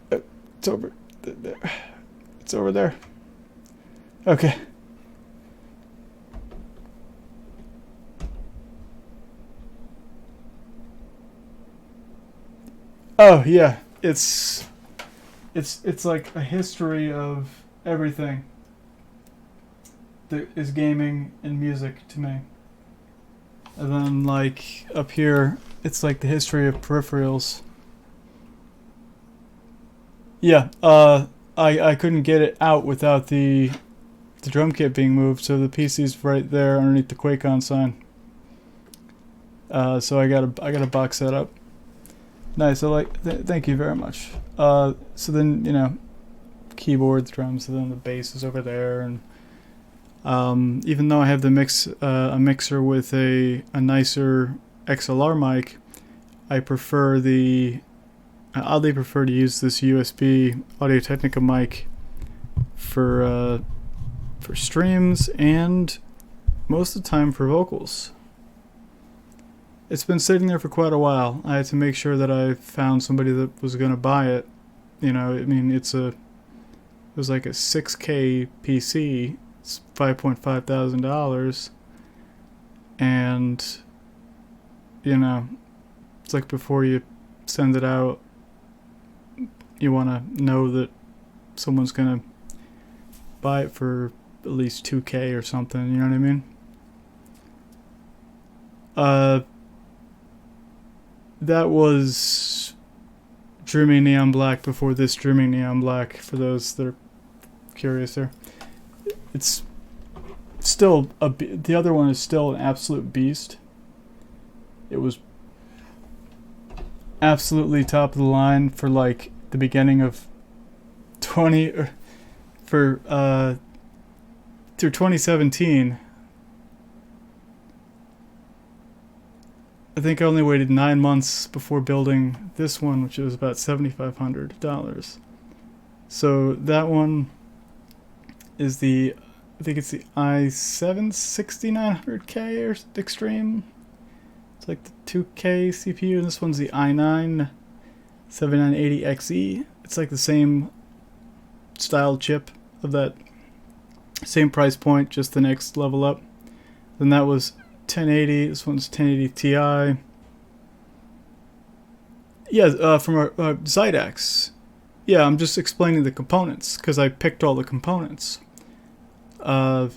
it's over there. It's over there. Okay. Oh yeah, it's like a history of everything that is gaming and music to me. And then like up here, it's like the history of peripherals. Yeah, I couldn't get it out without the drum kit being moved, so the PC's right there underneath the QuakeOn sign. So I got a box set up. Nice. Thank you very much. So then keyboards, drums, and then the bass is over there, and even though I have the a mixer with a nicer XLR mic, I oddly prefer to use this USB Audio-Technica mic for streams and most of the time for vocals. It's been sitting there for quite a while. I had to make sure that I found somebody that was going to buy it. You know, I mean, it was like a 6K PC. It's $5.5 thousand, and you know, it's like before you send it out, you want to know that someone's gonna buy it for at least 2K or something. You know what I mean? That was Dreaming Neon Black before this Dreaming Neon Black, for those that are curious there. It's still the other one is still an absolute beast. It was absolutely top of the line for like the beginning of through 2017. I think I only waited 9 months before building this one, which was about $7,500. So that one is I think it's the i7 6900K or Extreme. It's like the 2K CPU, and this one's the i9 7980XE. It's like the same style chip of that same price point, just the next level up. Then that was 1080. This one's 1080 Ti. Yeah, from our Zydex. Yeah, I'm just explaining the components because I picked all the components to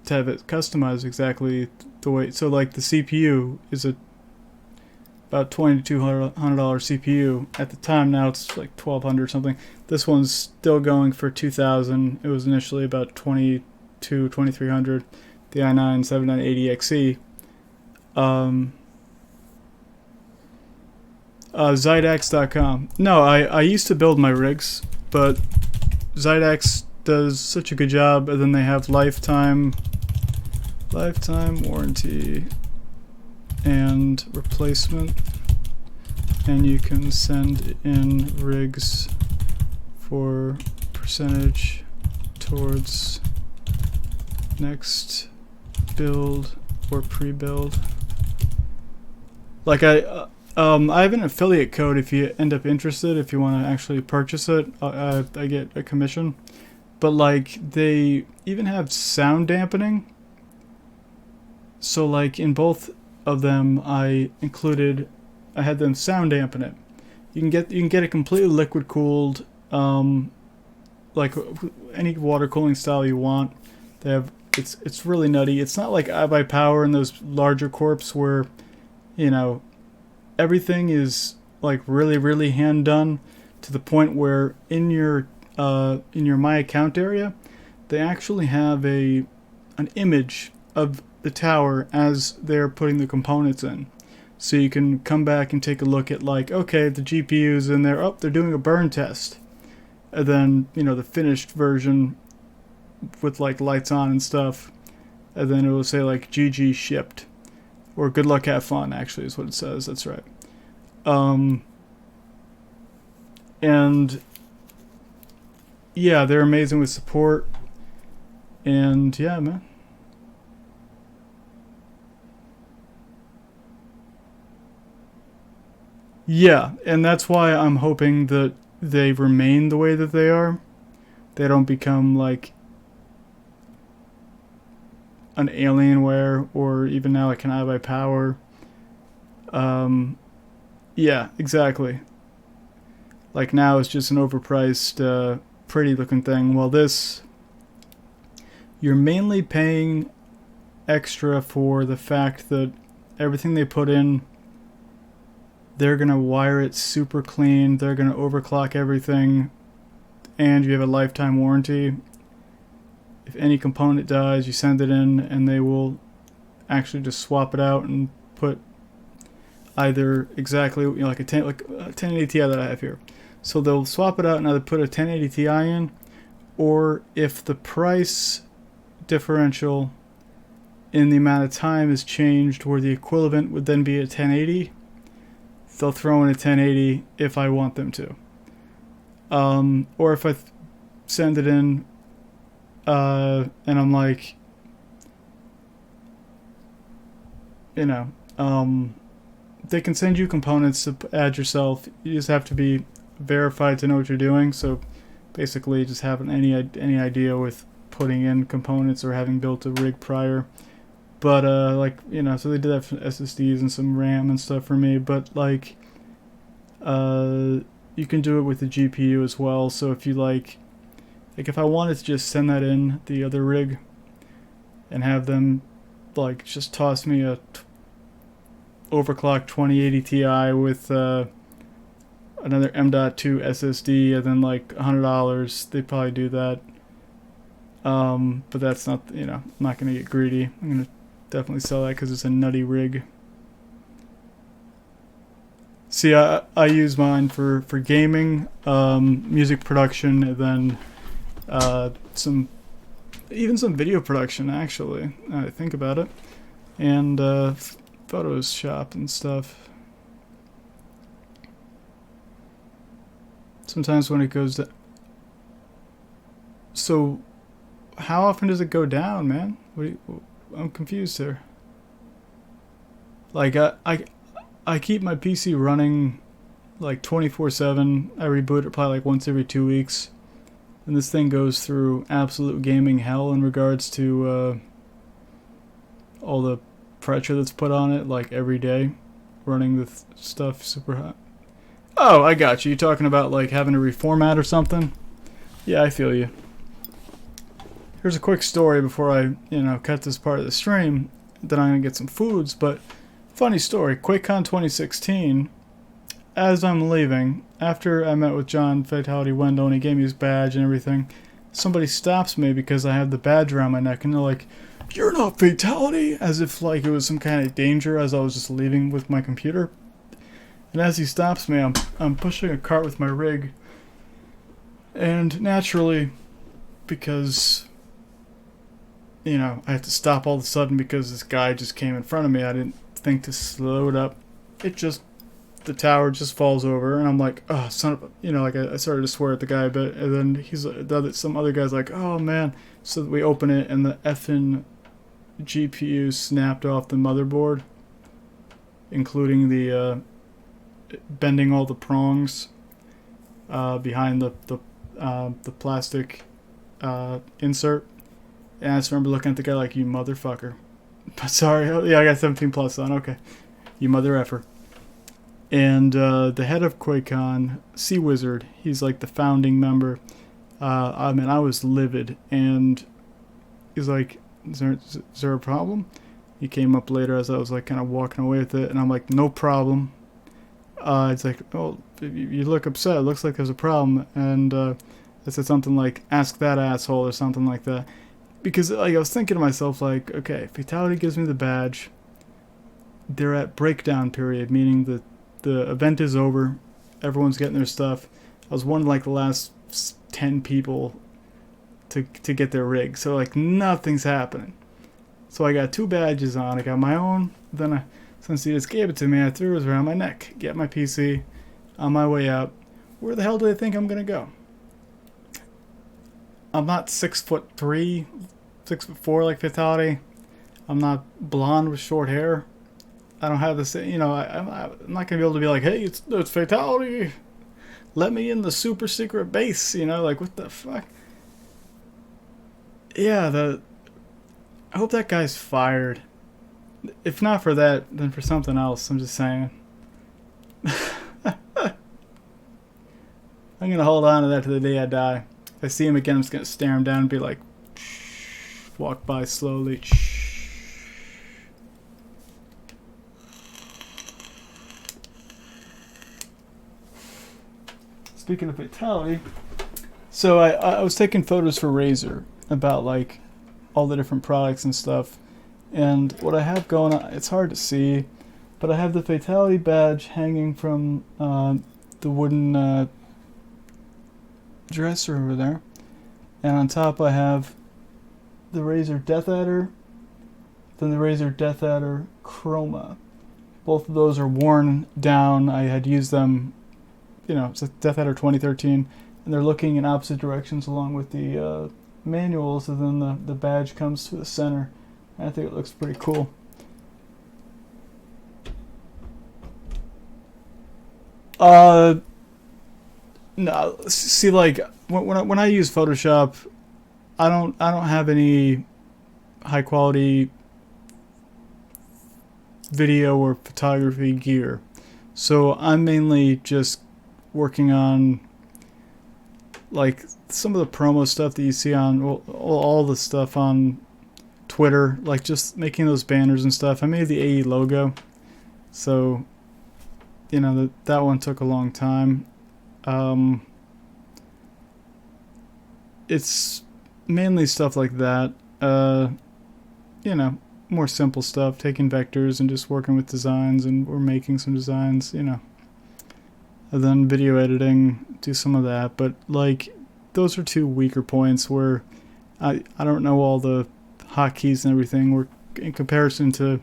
have it customized exactly the way. So, like, the CPU is about $2,200 CPU at the time. Now it's like $1,200 something. This one's still going for $2,000. It was initially about $2,300. The i9 7980XE. Zydex.com. No, I used to build my rigs, but Zydex does such a good job, and then they have lifetime warranty and replacement, and you can send in rigs for percentage towards next build or pre-build. Like I have an affiliate code if you end up interested. If you want to actually purchase it, I get a commission. But like they even have sound dampening. So like in both of them, I had them sound dampen it. You can get it completely liquid cooled, like any water cooling style you want. They have it's really nutty. It's not like iBuyPower and those larger corps where, you know, everything is like really, really hand done to the point where in your My Account area, they actually have an image of the tower as they're putting the components in. So you can come back and take a look at, like, okay, the GPU's in there. Oh, they're doing a burn test. And then, you know, the finished version with like lights on and stuff. And then it will say like GG shipped. Or good luck, have fun, actually, is what it says. That's right. And yeah, they're amazing with support. And yeah, man. Yeah, and that's why I'm hoping that they remain the way that they are. They don't become like an Alienware or even now like an iBuyPower. Yeah, exactly. Like now it's just an overpriced, pretty looking thing. Well, this, you're mainly paying extra for the fact that everything they put in, they're going to wire it super clean. They're going to overclock everything. And you have a lifetime warranty. If any component dies, you send it in and they will actually just swap it out and put either exactly, you know, like a 1080 Ti that I have here. So they'll swap it out and either put a 1080 Ti in, or if the price differential and the amount of time is changed where the equivalent would then be at 1080, they'll throw in a 1080 if I want them to. Or if I send it in and I'm like, you know, they can send you components to add yourself. You just have to be verified to know what you're doing. So basically just having any idea with putting in components or having built a rig prior. But like, you know, so they did that for SSDs and some RAM and stuff for me. But like, you can do it with the GPU as well. So if you like if I wanted to just send that in the other rig and have them like just toss me a overclocked 2080 Ti with another M.2 SSD and then like $100, they'd probably do that. But that's not, you know, I'm not going to get greedy. I'm going to definitely sell that because it's a nutty rig. See, I use mine for gaming, music production, and then even some video production, actually, now that I think about it, and Photoshop and stuff. Sometimes when it goes down. So, how often does it go down, man? I'm confused here. Like, I keep my PC running like 24/7. I reboot it probably like once every 2 weeks. And this thing goes through absolute gaming hell in regards to all the pressure that's put on it, like every day, running the stuff super hot. Oh, I got you. You talking about like having to reformat or something? Yeah, I feel you. Here's a quick story before I, cut this part of the stream. Then I'm gonna get some foods, but funny story. QuakeCon 2016. As I'm leaving, after I met with John Fatality Wendell and he gave me his badge and everything, somebody stops me because I have the badge around my neck and they're like, "You're not Fatality," as if like it was some kind of danger as I was just leaving with my computer. And as he stops me, I'm pushing a cart with my rig, and naturally, because I had to stop all of a sudden because this guy just came in front of me, I didn't think to slow it up. The tower just falls over, and I'm like, "Oh, son of a," like I started to swear at the guy a bit, and then some other guy's like, "Oh man," so we open it, and the effing GPU snapped off the motherboard, including the bending all the prongs behind the plastic insert. And I just remember looking at the guy like, "You motherfucker." Sorry, yeah, I got 17 plus on. Okay, you mother effer. And the head of QuakeCon, Sea Wizard, he's like the founding member. I mean, I was livid, and he's like, is there a problem? He came up later as I was like kind of walking away with it, and I'm like, "No problem." It's like, "Oh, you look upset. It looks like there's a problem." And I said something like, "Ask that asshole," or something like that. Because like I was thinking to myself, like, okay, Fatality gives me the badge. They're at breakdown period, meaning that the event is over, everyone's getting their stuff. I was one of like the last 10 people to get their rig, so like nothing's happening. So I got 2 badges on. I got my own, then since he just gave it to me, I threw it around my neck. Get my PC, on my way out. Where the hell do they think I'm gonna go? I'm not 6'3", 6'4" like Fatality. I'm not blonde with short hair. I don't have the same, I'm not going to be able to be like, "Hey, it's Fatality. Let me in the super secret base," like, what the fuck? Yeah, I hope that guy's fired. If not for that, then for something else, I'm just saying. I'm going to hold on to that to the day I die. If I see him again, I'm just going to stare him down and be like, walk by slowly. Speaking of Fatality, so I was taking photos for Razer about like all the different products and stuff, and what I have going on, it's hard to see, but I have the Fatality badge hanging from the wooden dresser over there, and on top I have the Razer Death Adder, then the Razer Death Adder Chroma. Both of those are worn down. I had used them, it's a Death Adder 2013, and they're looking in opposite directions along with the manuals, and then the badge comes to the center. I think it looks pretty cool. No, see, like when I use Photoshop, I don't have any high quality video or photography gear, so I'm mainly just working on like some of the promo stuff that you see on all the stuff on Twitter, like just making those banners and stuff. I made the AE logo, so that one took a long time. It's mainly stuff like that. More simple stuff, taking vectors and just working with designs, and we're making some designs, and then video editing, do some of that. But like, those are two weaker points where I don't know all the hotkeys and everything. We're in comparison to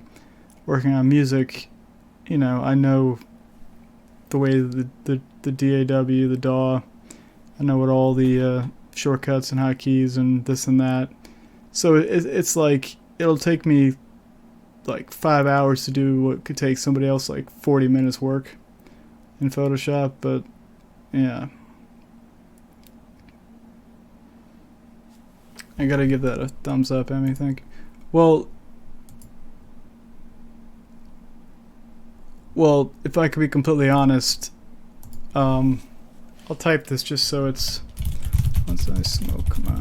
working on music, I know the way the DAW, the DAW, I know what all the shortcuts and hotkeys and this and that. So it's like, it'll take me like 5 hours to do what could take somebody else like 40 minutes work in Photoshop. But yeah, I gotta give that a thumbs up, Emmy, I think. Well, if I could be completely honest, I'll type this just so it's, once I smoke my...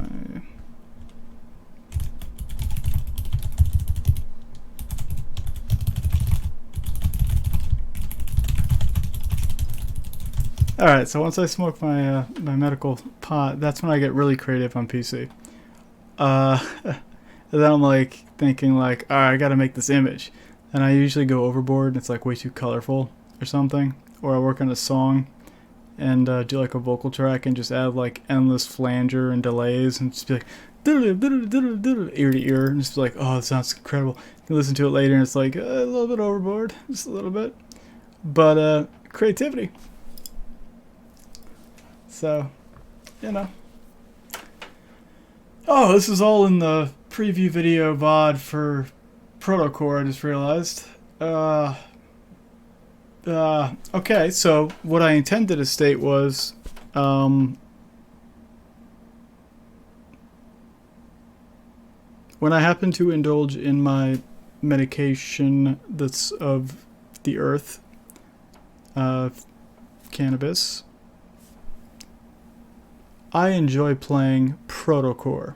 Alright, so once I smoke my my medical pot, that's when I get really creative on PC. And then I'm like thinking like, alright, I gotta make this image. And I usually go overboard and it's like way too colorful or something. Or I work on a song and do like a vocal track and just add like endless flanger and delays and just be like ear to ear and just be like, oh, it sounds incredible. You listen to it later and it's like a little bit overboard, just a little bit. But creativity. So, Oh, this is all in the preview video VOD for Proto Core, I just realized. Okay, so what I intended to state was, when I happen to indulge in my medication that's of the earth, cannabis, I enjoy playing Proto Core.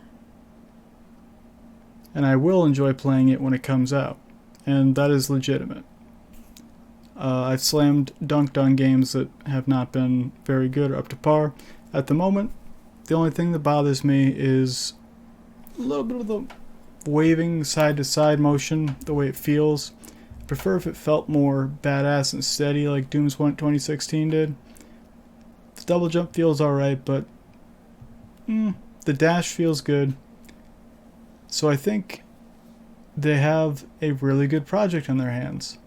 And I will enjoy playing it when it comes out. And that is legitimate. I've slammed dunked on games that have not been very good or up to par. At the moment, the only thing that bothers me is a little bit of the waving side-to-side motion, the way it feels. I prefer if it felt more badass and steady like Doom's 2016 did. The double jump feels alright, but the dash feels good. So I think they have a really good project on their hands.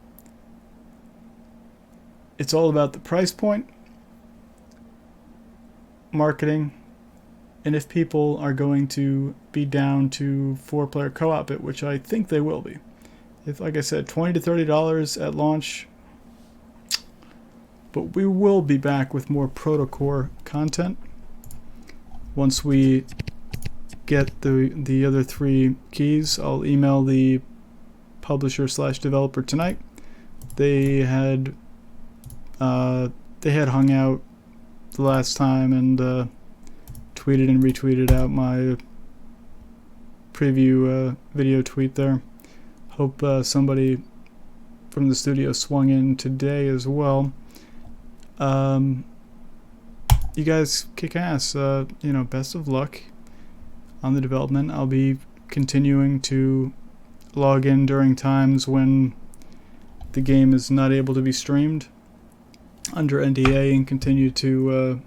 It's all about the price point, marketing, and if people are going to be down to 4-player co-op it, which I think they will be. If, like I said, $20 to $30 at launch. But we will be back with more Proto Core content once we get the other 3 keys. I'll email the publisher/developer tonight. They had hung out the last time and tweeted and retweeted out my preview video tweet there. Hope somebody from the studio swung in today as well. You guys kick ass. Best of luck on the development. I'll be continuing to log in during times when the game is not able to be streamed under NDA and continue to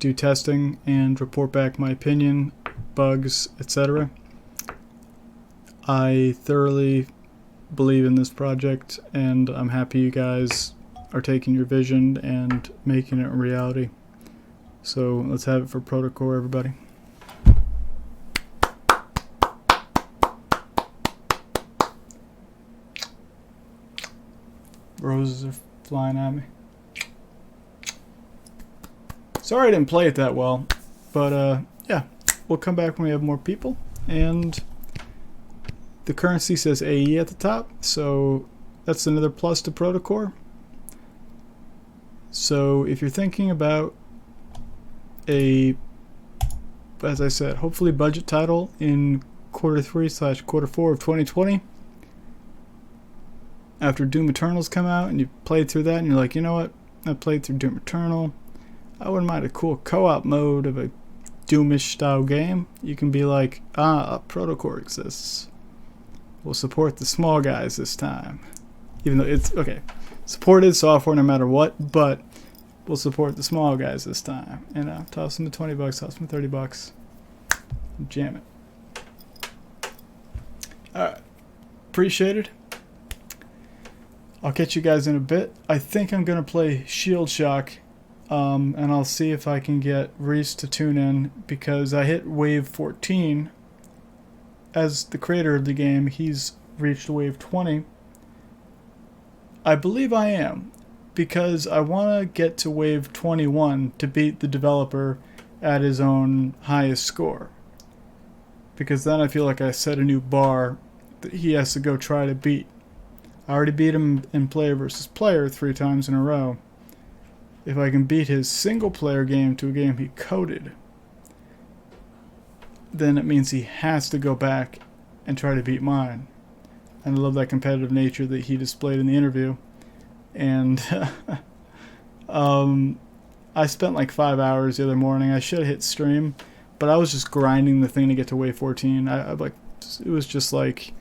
do testing and report back my opinion, bugs, etc. I thoroughly believe in this project, and I'm happy you guys are taking your vision and making it a reality. So let's have it for Proto Core, everybody. Roses are flying at me. Sorry I didn't play it that well, but yeah, we'll come back when we have more people. And the currency says AE at the top, so that's another plus to Protocore. So if you're thinking about a, as I said, hopefully budget title in Q3/Q4 of 2020, after Doom Eternal's come out and you played through that and you're like, you know what, I played through Doom Eternal, I wouldn't mind a cool co-op mode of a Doomish style game. You can be like, Protocore exists. We'll support the small guys this time. Even though it's, okay, supported software no matter what, but we'll support the small guys this time. And toss them to $20, toss them to $30. Jam it. Alright. Appreciated. I'll catch you guys in a bit. I think I'm going to play Shield Shock, and I'll see if I can get Reese to tune in, because I hit wave 14. As the creator of the game, he's reached wave 20. I believe I am, because I want to get to wave 21 to beat the developer at his own highest score. Because then I feel like I set a new bar that he has to go try to beat. I already beat him in player versus player 3 times in a row. If I can beat his single player game to a game he coded, then it means he has to go back and try to beat mine. And I love that competitive nature that he displayed in the interview. And I spent like 5 hours the other morning. I should have hit stream, but I was just grinding the thing to get to wave 14. I like, it was just like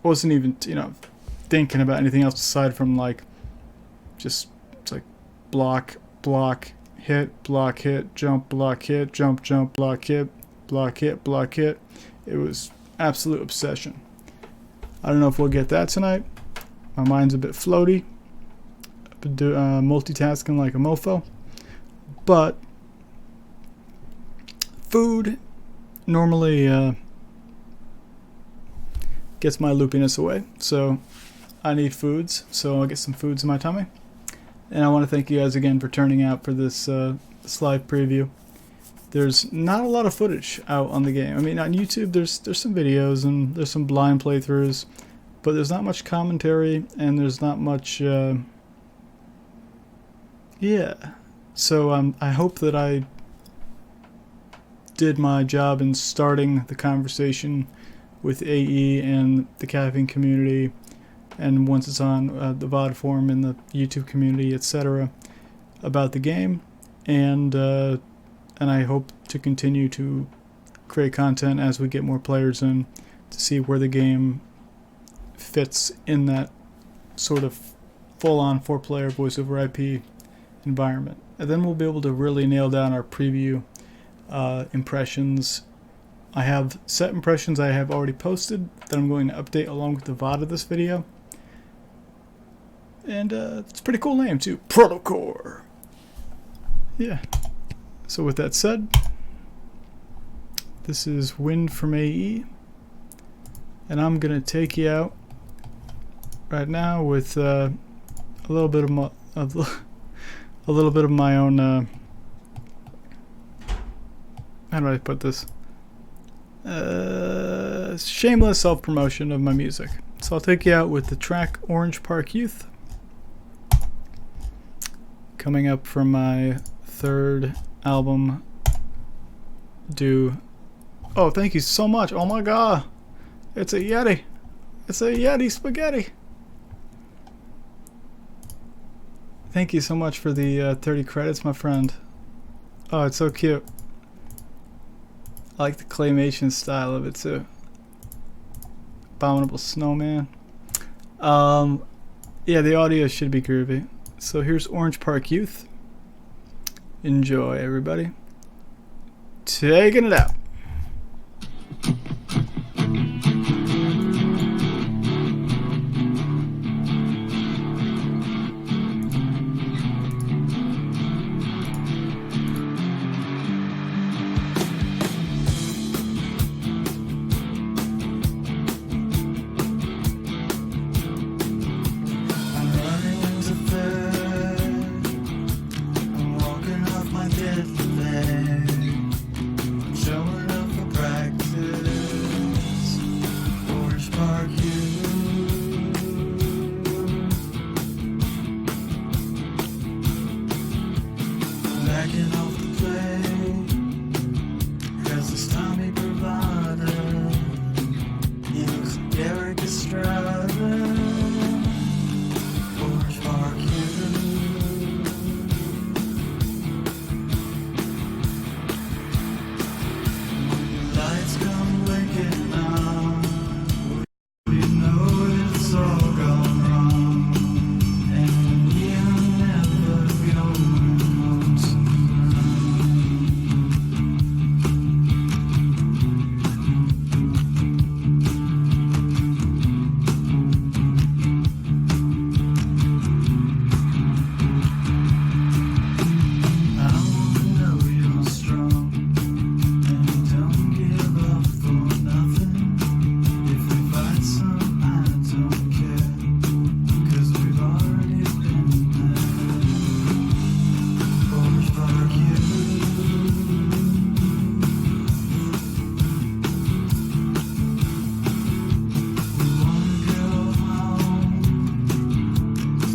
wasn't even, thinking about anything else aside from like just, it's like block, hit, jump, block, hit, jump, block, hit, block, hit. It was absolute obsession. I don't know if we'll get that tonight. My mind's a bit floaty. I've been multitasking like a mofo. But food normally gets my loopiness away. So I need foods, so I'll get some foods in my tummy. And I want to thank you guys again for turning out for this live preview. There's not a lot of footage out on the game. I mean, on YouTube there's some videos and there's some blind playthroughs, but there's not much commentary and there's not much yeah. So I hope that I did my job in starting the conversation with AE and the Caffeine community, and once it's on the VOD forum in the YouTube community, etc., about the game, and I hope to continue to create content as we get more players in to see where the game fits in that sort of full-on 4-player voice over IP environment. And then we'll be able to really nail down our preview impressions. I have set impressions I have already posted that I'm going to update along with the VOD of this video. And it's a pretty cool name too, Protocore. Yeah. So with that said, this is WinD from AE, and I'm gonna take you out right now with a little bit of my own. How do I put this? Shameless self-promotion of my music. So I'll take you out with the track Orange Park Youth, coming up from my 3rd album due. Oh, thank you so much. Oh my god, it's a Yeti. It's a Yeti spaghetti. Thank you so much for the 30 credits, my friend. Oh, it's so cute. I like the claymation style of it too. Abominable Snowman. Yeah, the audio should be groovy. So here's Orange Park Youth. Enjoy, everybody. Taking it out.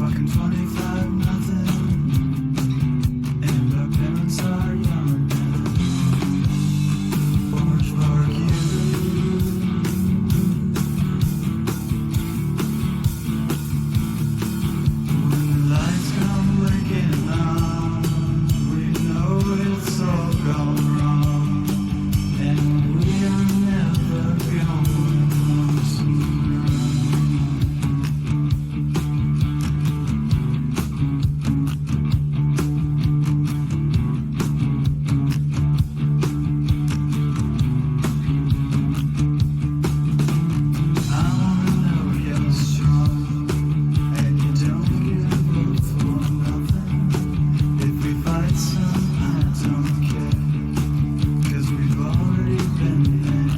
fucking 25 nothing. And our parents are young again. Orange Park you. When the lights come blinking on, we know it's all gone wrong. And we are never going home tonight. I wanna know you're strong, and you don't give up for nothing. If we fight some, I don't care, 'cause we've already been there.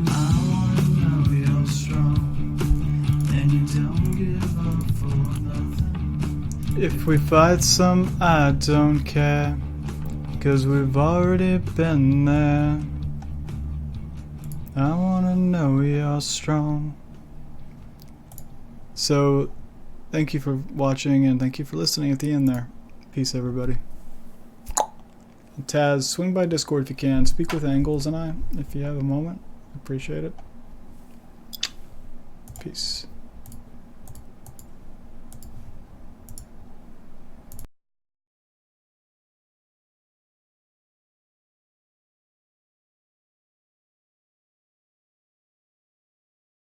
I wanna know you're strong, and you don't give up for nothing. If we fight some, I don't care, 'cause we've already been there. I wanna know you're strong. So, thank you for watching and thank you for listening at the end there. Peace, everybody. Taz, swing by Discord if you can. Speak with Angles and I, if you have a moment. Appreciate it. Peace.